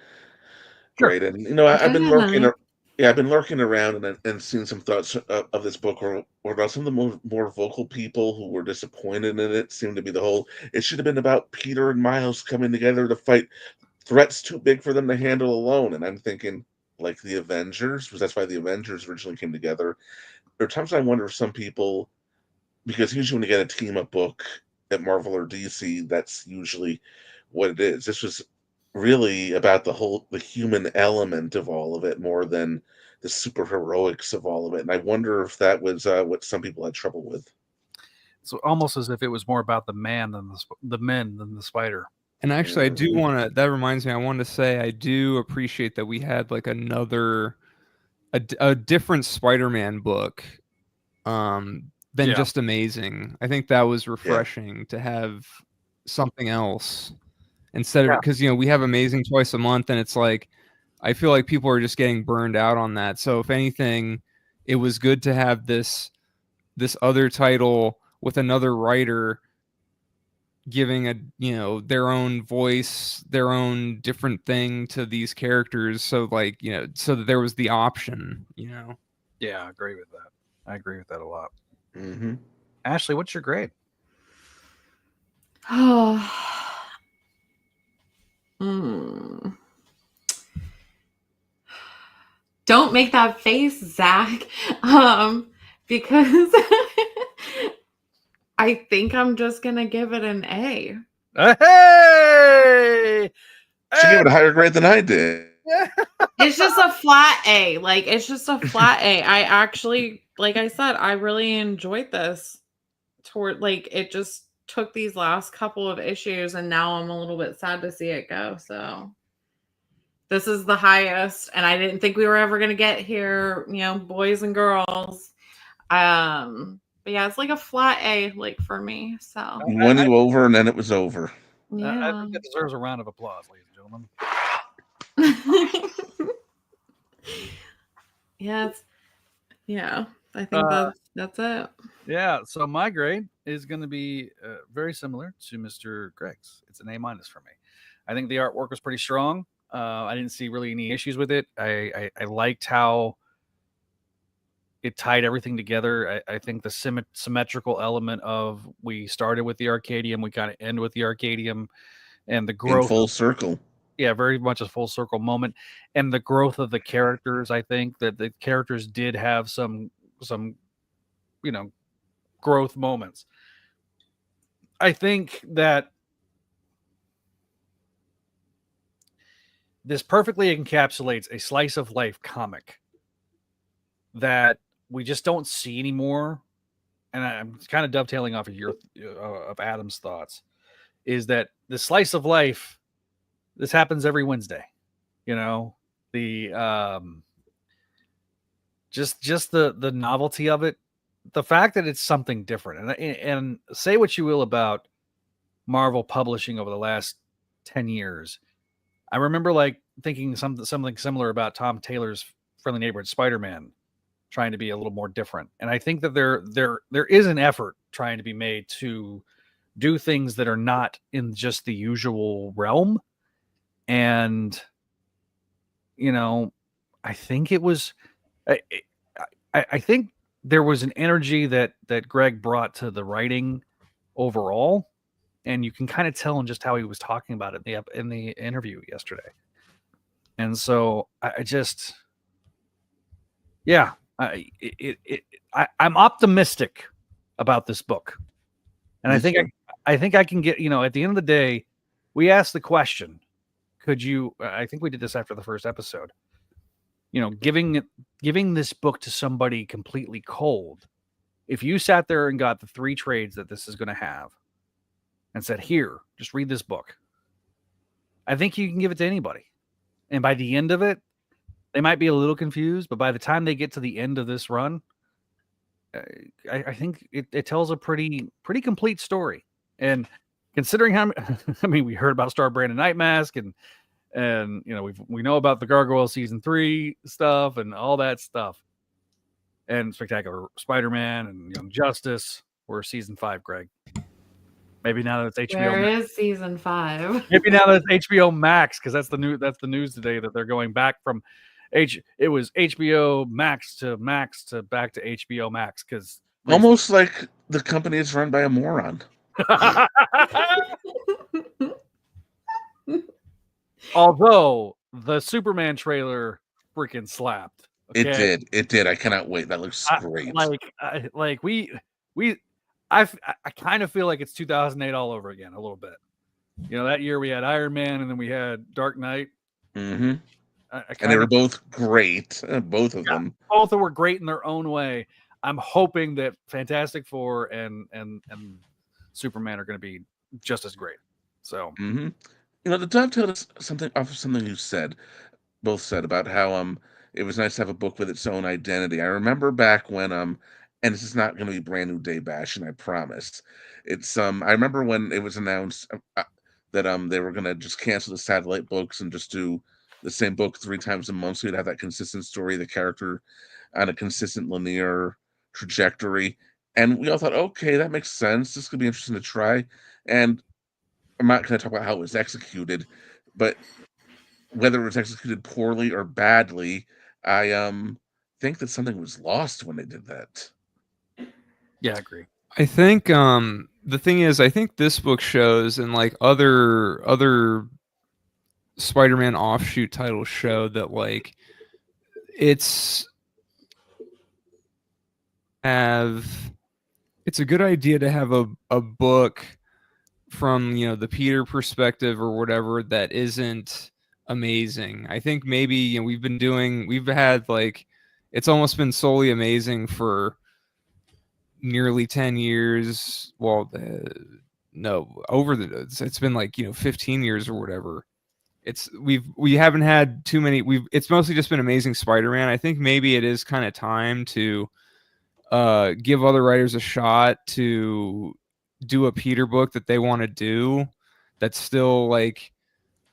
Sure. grade. And I've been lurking. Definitely. I've been lurking around and seen some thoughts of this book, or about some of the more vocal people who were disappointed in it. Seemed to be the whole. It should have been about Peter and Miles coming together to fight threats too big for them to handle alone. And I'm thinking, like the Avengers, because that's why the Avengers originally came together. There are times I wonder if some people, because usually when you get a team up book at Marvel or DC, that's usually what it is. This was really about the human element of all of it more than the super heroics of all of it. And I wonder if that was what some people had trouble with. It's almost as if it was more about the men than the spider. And actually, I do want to. That reminds me. I wanted to say I do appreciate that we had like a different Spider-Man book than just Amazing. I think that was refreshing to have something else instead of, because we have Amazing twice a month, and it's like I feel like people are just getting burned out on that. So if anything, it was good to have this other title with another writer giving their own voice, their own different thing to these characters, so so that there was the option. Yeah, I agree with that. I agree with that a lot. Mm-hmm. Ashley, what's your grade? Don't make that face, Zach. Because I think I'm just gonna give it an A. Hey! She gave it a higher grade than I did. It's just a flat A. It's just a flat A. I actually, like I said, I really enjoyed this. It just took these last couple of issues, and now I'm a little bit sad to see it go. So this is the highest, and I didn't think we were ever gonna get here, boys and girls. But yeah, it's like a flat A, for me. So He won you over, and then it was over. yeah. I think that deserves a round of applause, ladies and gentlemen. I think that's it. Yeah, so my grade is going to be very similar to Mr. Greg's. It's an A- for me. I think the artwork was pretty strong. I didn't see really any issues with it. I liked how it tied everything together. I think the symmetrical element of we started with the Arcadium, we kind of end with the Arcadium, and the growth in full circle. Yeah, very much a full circle moment, and the growth of the characters. I think that the characters did have some growth moments. I think that this perfectly encapsulates a slice of life comic that we just don't see anymore. And I'm kind of dovetailing off of Adam's thoughts, is that the slice of life, this happens every Wednesday, just the novelty of it, the fact that it's something different. And say what you will about Marvel publishing over the last 10 years. I remember thinking something similar about Tom Taylor's Friendly Neighborhood Spider-Man trying to be a little more different. And I think that there is an effort trying to be made to do things that are not in just the usual realm. And, I think it was, I think there was an energy that Greg brought to the writing overall. And you can kind of tell in just how he was talking about it in the interview yesterday. And so I'm optimistic about this book. And I think I can get, at the end of the day, we asked the question, I think we did this after the first episode, giving this book to somebody completely cold. If you sat there and got the 3 trades that this is going to have and said, here, just read this book, I think you can give it to anybody. And by the end of it, they might be a little confused, but by the time they get to the end of this run, I think it tells a pretty complete story. And considering how, I mean, we heard about Starbrand and Night Mask, and you know, we know about the Gargoyles season 3 stuff and all that stuff, and Spectacular Spider-Man and Young Justice. We're season 5, Greg. Maybe now that it's HBO. Where is season 5? Maybe now that it's HBO Max, because that's the news today, that they're going back from it was HBO Max to back to HBO Max, because Almost like the company is run by a moron. Although the Superman trailer freaking slapped. Okay? It did. I cannot wait. That looks great. I kind of feel like it's 2008 all over again a little bit. You know, that year we had Iron Man and then we had Dark Knight. Mm-hmm. And they were both great. Both of them. Both were great in their own way. I'm hoping that Fantastic Four and Superman are going to be just as great. So, you know, to dovetail something off of something you both said about how it was nice to have a book with its own identity. I remember back when and this is not going to be brand new day bashing, I promise. It's I remember when it was announced that they were going to just cancel the satellite books and just do the same book 3 times a month, so you'd have that consistent story, the character on a consistent linear trajectory. And we all thought, okay, that makes sense. This could be interesting to try. And I'm not going to talk about how it was executed, but whether it was executed poorly or badly, I think that something was lost when they did that. Yeah, I agree. I think the thing is, I think this book shows, and like other Spider-Man offshoot titles show, that like it's a good idea to have a book from, you know, the Peter perspective or whatever that isn't amazing. I think maybe, you know, we've had like, it's almost been solely amazing for nearly 10 years. Well, no, it's been like, you know, 15 years or whatever. We haven't had too many. It's mostly just been Amazing Spider-Man. I think maybe it is kind of time to give other writers a shot to do a Peter book that they want to do, that's still like,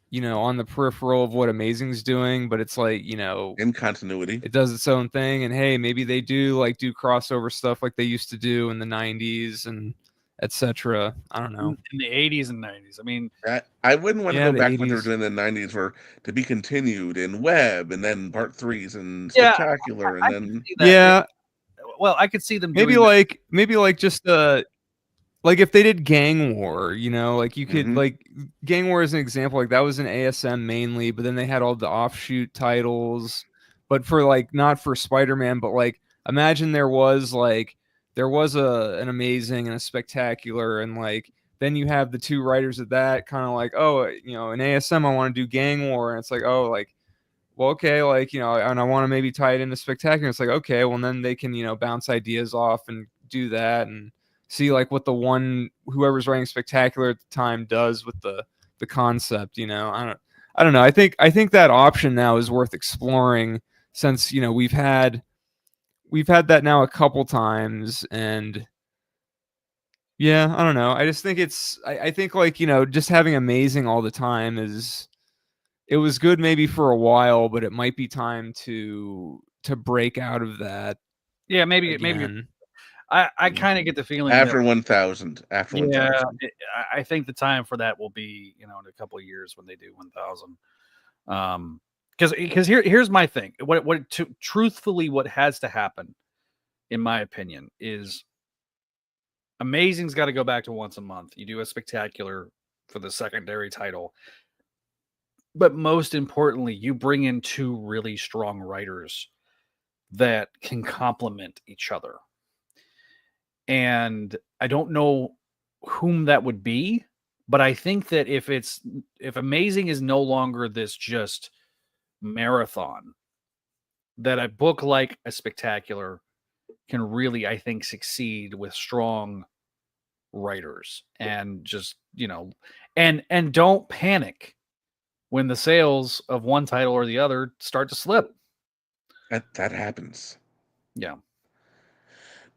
you know, on the peripheral of what Amazing's doing, but it's like, you know, in continuity, it does its own thing. And hey, maybe they do crossover stuff like they used to do in the 90s and etc. I don't know. In the 80s and 90s. I mean, I wouldn't want to go back 80s. when they were doing the 90s, where to be continued in Web and then part 3s and Spectacular, and then well, I could see them maybe just like if they did Gang War, you know, like you could like Gang War as an example, like that was an ASM mainly, but then they had all the offshoot titles, but for like not for Spider-Man, but like imagine there was an Amazing and a Spectacular, and like then you have the 2 writers of that kind of like, oh, you know, in ASM I want to do Gang War, and it's like, oh, like, well, okay, like, you know, and I want to maybe tie it into Spectacular. It's like, okay, well then they can, you know, bounce ideas off and do that and see like what whoever's writing Spectacular at the time does with the concept, you know. I don't know. I think that option now is worth exploring, since, you know, we've had that now a couple times, and yeah, I don't know. I just think I think like, you know, just having Amazing all the time it was good maybe for a while, but it might be time to break out of that. Yeah, maybe I kind of get the feeling after 1000. I think the time for that will be, you know, in a couple of years when they do 1000. Because here's my thing. Truthfully, what has to happen, in my opinion, is Amazing's got to go back to once a month. You do a Spectacular for the secondary title. But most importantly, you bring in 2 really strong writers that can complement each other. And I don't know whom that would be, but I think that if Amazing is no longer this just marathon, that a book like a Spectacular can really, I think, succeed with strong writers, and just, you know, and don't panic when the sales of one title or the other start to slip. That happens. Yeah.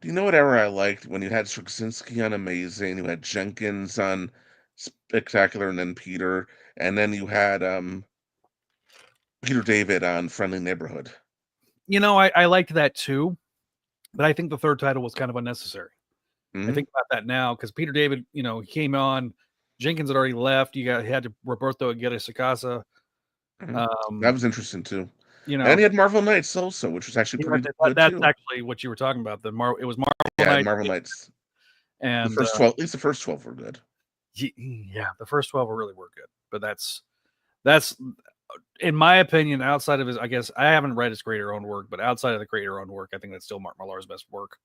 Do you know what era I liked? When you had Straczynski on Amazing, you had Jenkins on Spectacular, and then Peter, and then you had Peter David on Friendly Neighborhood. I liked that too, but I think the third title was kind of unnecessary. Mhm. I think about that now because Peter David, he came on. Jenkins had already left. You had to Roberto Aguirre Sacasa. That was interesting too. You know, And he had Marvel Knights also, which was actually pretty good that's too. actually what you were talking about. It was Marvel Yeah, Knights, Marvel Knights. and The first 12, at least the first 12 were good. yeah, the first 12 really were good. But that's in my opinion, outside of his, I guess I haven't read his creator-owned work, but outside of the creator-owned work, I think that's still Mark Millar's best work.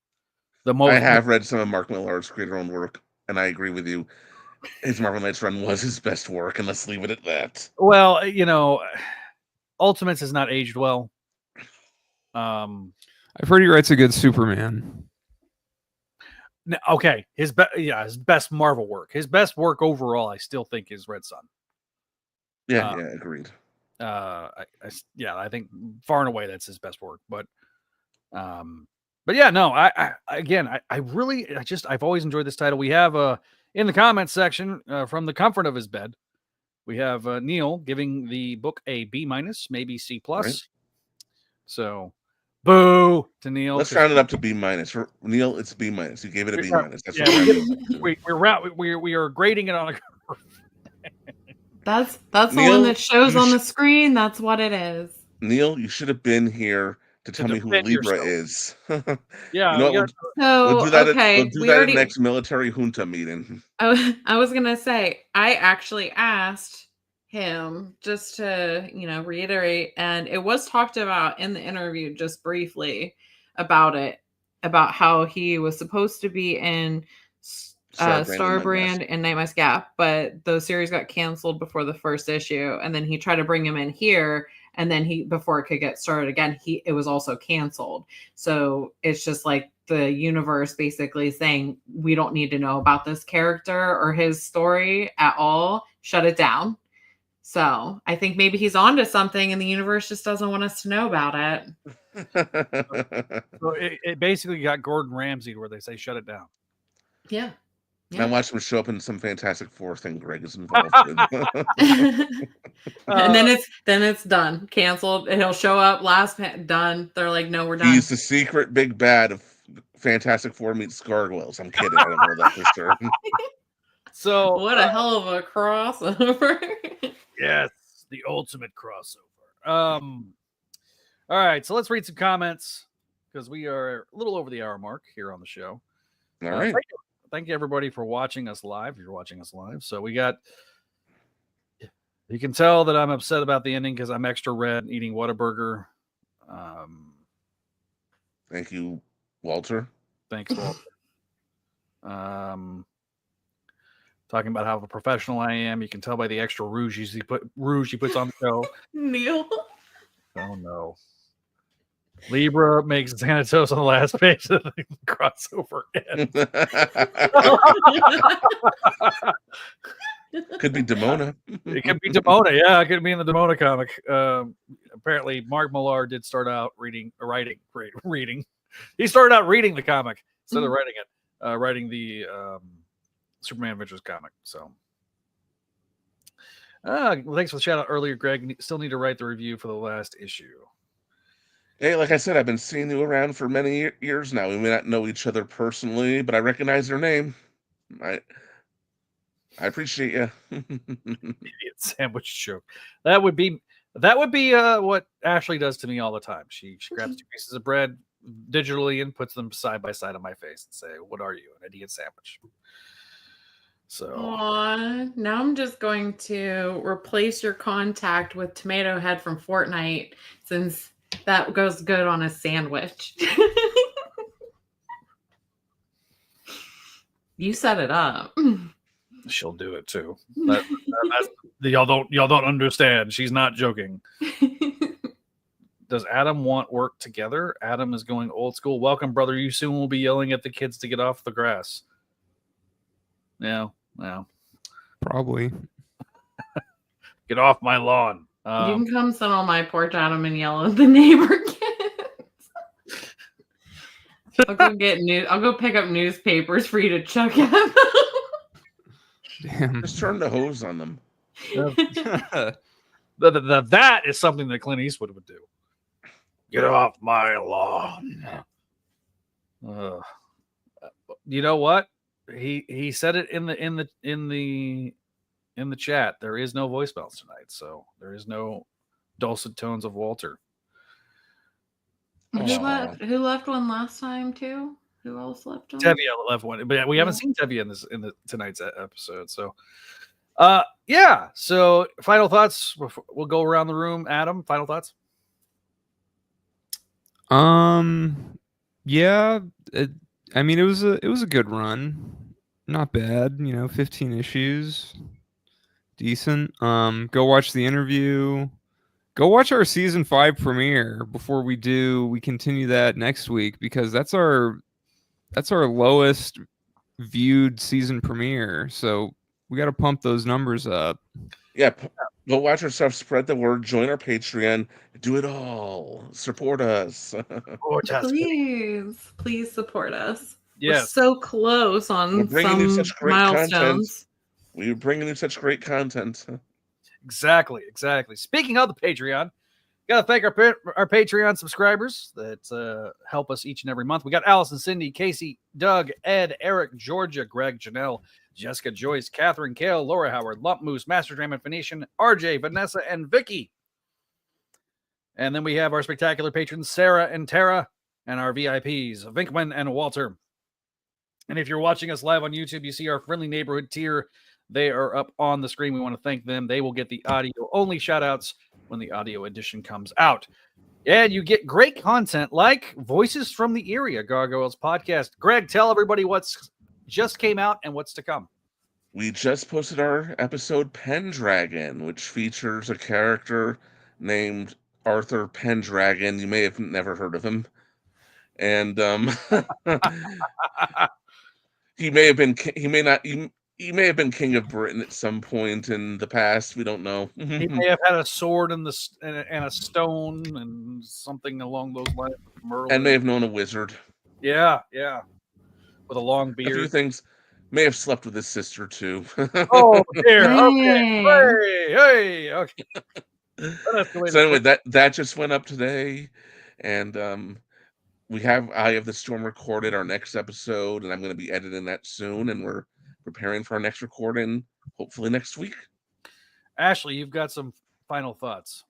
I have read some of Mark Millar's creator-owned work, and I agree with you. His Marvel Knights run was his best work, and let's leave it at that. Well, Ultimates has not aged well. I've heard he writes a good Superman. Okay, his best Marvel work, his best work overall, I still think is Red Sun. Yeah, agreed. I think far and away that's his best work. But yeah, no, I've always enjoyed this title. We have in the comments section from the comfort of his bed, we have Neil giving the book a B-, maybe C+. Right. So, boo to Neil. Let's round it up to B-. For Neil, it's B-. You gave it a B-. That's we are grading it on a curve. That's the one that shows on the screen. That's what it is. Neil, you should have been here to tell me who Libra is. Yeah. We'll do that at the next military junta meeting. I was going to say, I actually asked him just to, reiterate, and it was talked about in the interview just briefly about how he was supposed to be in Starbrand and Night Must Gap, but those series got canceled before the first issue, and then he tried to bring him in here, and then before it could get started again, it was also canceled. So it's just like the universe basically saying, we don't need to know about this character or his story at all. Shut it down. So I think maybe he's onto something and the universe just doesn't want us to know about it. So it basically got Gordon Ramsay where they say, shut it down. Yeah. I watched him show up in some Fantastic Four thing Greg is involved with. And then it's done. Canceled. He'll show up done. They're like, no, we're done. He's the secret big bad of Fantastic Four meets Gargoyles. I'm kidding. I don't know that for sure. So what a hell of a crossover. Yes, the ultimate crossover. All right, so let's read some comments because we are a little over the hour mark here on the show. All right. Thank you everybody for watching us live. You're watching us live. So you can tell that I'm upset about the ending because I'm extra red eating Whataburger. Thank you, Walter. Thanks, Walter. Talking about how professional I am. You can tell by the extra rouge he puts on the show. Neil. Oh no. Libra makes Xanatos on the last page of the crossover ends. Could be Demona. It could be Demona. Yeah, it could be in the Demona comic. Apparently, Mark Millar did start out reading. He started out reading the comic instead of writing it. Writing the Superman Adventures comic. So, thanks for the shout out earlier, Greg. Still need to write the review for the last issue. Hey, like I said, I've been seeing you around for many years now. We may not know each other personally, but I recognize your name. I appreciate you. Idiot sandwich joke. That would be what Ashley does to me all the time. She grabs 2 pieces of bread digitally and puts them side by side on my face and say, "What are you, an idiot sandwich?" So now I'm just going to replace your contact with Tomato Head from Fortnite since that goes good on a sandwich. You set it up. She'll do it too. Y'all don't understand. She's not joking. Does Adam want work together? Adam is going old school. Welcome, brother. You soon will be yelling at the kids to get off the grass. Yeah. Probably. Get off my lawn. You can come sit on my porch, Adam, and yell at the neighbor kids. I'll go pick up newspapers for you to chuck at them. Damn. Just turn the hose on them. That is something that Clint Eastwood would do. Get off my lawn. You know what? He said it in the chat. There is no voicemails tonight, so there is no dulcet tones of Walter. Who left one last time too? Who else left one? Tevye left one, but we haven't seen Tevye in the tonight's episode. So, yeah. So, final thoughts. We'll go around the room. Adam, final thoughts. Yeah. I mean, it was a good run. Not bad. 15 issues. Decent. Go watch the interview. Go watch our season 5 premiere before we continue that next week, because that's our lowest viewed season premiere. So we got to pump those numbers up. Yeah, go watch our stuff, spread the word, join our Patreon, do it all. Support us. Please support us. Yes. We're so close on some milestones. We're bringing you such great content. Exactly. Speaking of the Patreon, got to thank our Patreon subscribers that help us each and every month. We got Allison, Cindy, Casey, Doug, Ed, Eric, Georgia, Greg, Janelle, Jessica, Joyce, Catherine, Kale, Laura Howard, Lump Moose, Master Draman, Phoenician, RJ, Vanessa, and Vicky. And then we have our spectacular patrons, Sarah and Tara, and our VIPs, Vinkman and Walter. And if you're watching us live on YouTube, you see our friendly neighborhood tier. They are up on the screen. We want to thank them. They will get the audio-only shout-outs when the audio edition comes out. And you get great content like Voices from the Eyrie, Gargoyles Podcast. Greg, tell everybody what's just came out and what's to come. We just posted our episode Pendragon, which features a character named Arthur Pendragon. You may have never heard of him. And he may have been king of Britain at some point in the past. We don't know. He may have had a sword and a stone and something along those lines. Merlin. And may have known a wizard. Yeah. With a long beard. A few things. May have slept with his sister too. Oh dear. Okay. Hey. Okay. So anyway, that just went up today, and we have Eye of the Storm recorded, our next episode, and I'm going to be editing that soon, and we're preparing for our next recording, hopefully next week. Ashley, you've got some final thoughts.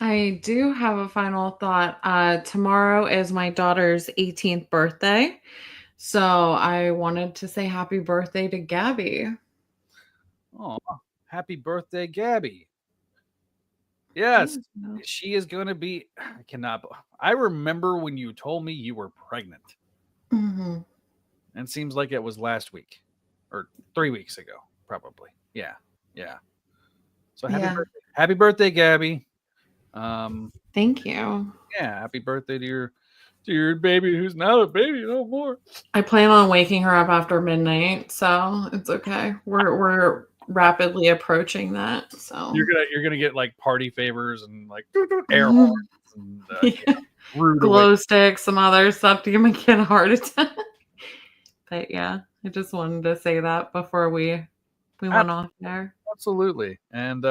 I do have a final thought. Tomorrow is my daughter's 18th birthday. So I wanted to say happy birthday to Gabby. Oh, happy birthday, Gabby. Yes, she is going to be, I remember when you told me you were pregnant. Mm-hmm. And it seems like it was last week or 3 weeks ago, probably. Yeah. So happy birthday, Gabby. Thank you. Yeah, happy birthday to your baby who's not a baby no more. I plan on waking her up after midnight, so it's okay. We're rapidly approaching that. So you're gonna get like party favors and like air horns and glow sticks, some other stuff to give my kid a heart attack. But yeah, I just wanted to say that before we went off there. Absolutely. And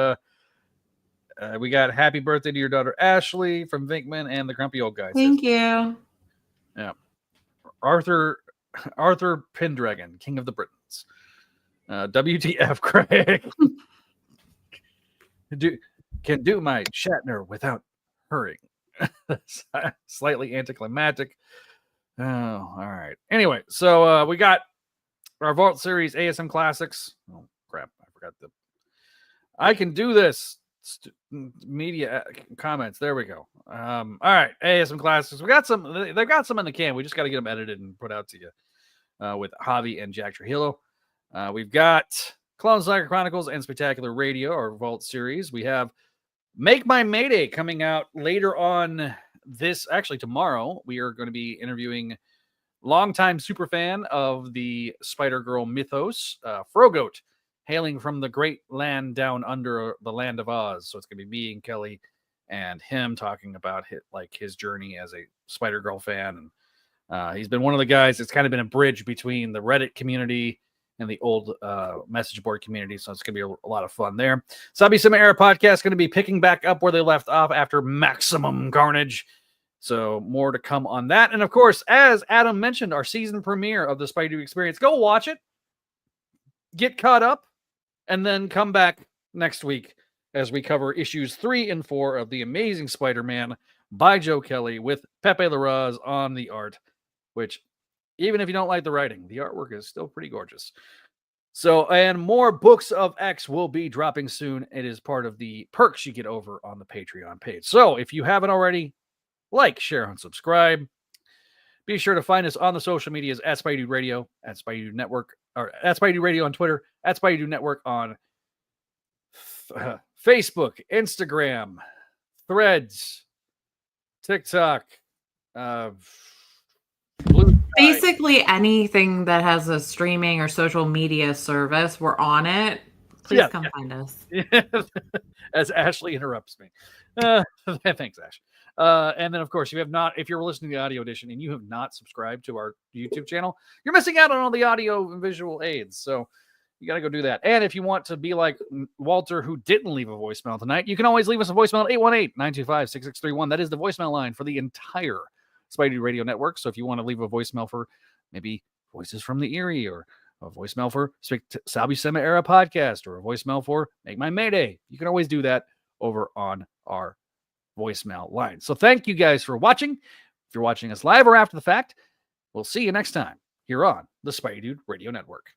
we got happy birthday to your daughter Ashley from Vinkman and the Grumpy Old Guy. Thank you. Yeah. Arthur Pendragon, King of the Britons. WTF, Craig. Can do my Shatner without hurrying. Slightly anticlimactic. Oh, all right. Anyway, so we got our Vault Series ASM Classics. Oh, crap. I forgot I can do this. Media comments. There we go. All right. ASM Classics. They've got some in the can. We just got to get them edited and put out to you with Javi and Jack Trujillo. We've got Clone Saga Chronicles and Spectacular Radio, our Vault series. We have Make My Mayday coming out later on tomorrow. We are going to be interviewing longtime superfan of the Spider-Girl mythos, Frogoat, hailing from the great land down under the land of Oz. So it's going to be me and Kelly and him talking about his journey as a Spider-Girl fan. He's been one of the guys that's kind of been a bridge between the Reddit community and the old message board community. So it's going to be a lot of fun there. Sabisema Era Podcast is going to be picking back up where they left off after Maximum Carnage. So more to come on that. And of course, as Adam mentioned, our season premiere of the Spideydude Experience. Go watch it. Get caught up. And then come back next week as we cover issues 3 and 4 of The Amazing Spider-Man by Joe Kelly with Pepe Larraz on the art, which, even if you don't like the writing, the artwork is still pretty gorgeous. So, and more Books of X will be dropping soon. It is part of the perks you get over on the Patreon page. So if you haven't already, like, share, and subscribe. Be sure to find us on the social medias at SpideyDude Radio, at SpideyDude Network, or at SpideyDude Radio on Twitter, at SpideyDude Network on Facebook, Instagram, Threads, TikTok, basically anything that has a streaming or social media service, we're on it. Please come find us. As Ashley interrupts me. Thanks, Ash. And then, of course, if you're listening to the audio edition and you have not subscribed to our YouTube channel, you're missing out on all the audio and visual aids. So you got to go do that. And if you want to be like Walter, who didn't leave a voicemail tonight, you can always leave us a voicemail at 818-925-6631. That is the voicemail line for the entire Spidey Radio Network. So if you want to leave a voicemail for maybe Voices from the Eyrie, or a voicemail for Sabisema Era Podcast, or a voicemail for Make My Mayday, you can always do that over on our voicemail line. So thank you guys for watching. If you're watching us live or after the fact, we'll see you next time here on the Spideydude Radio Network.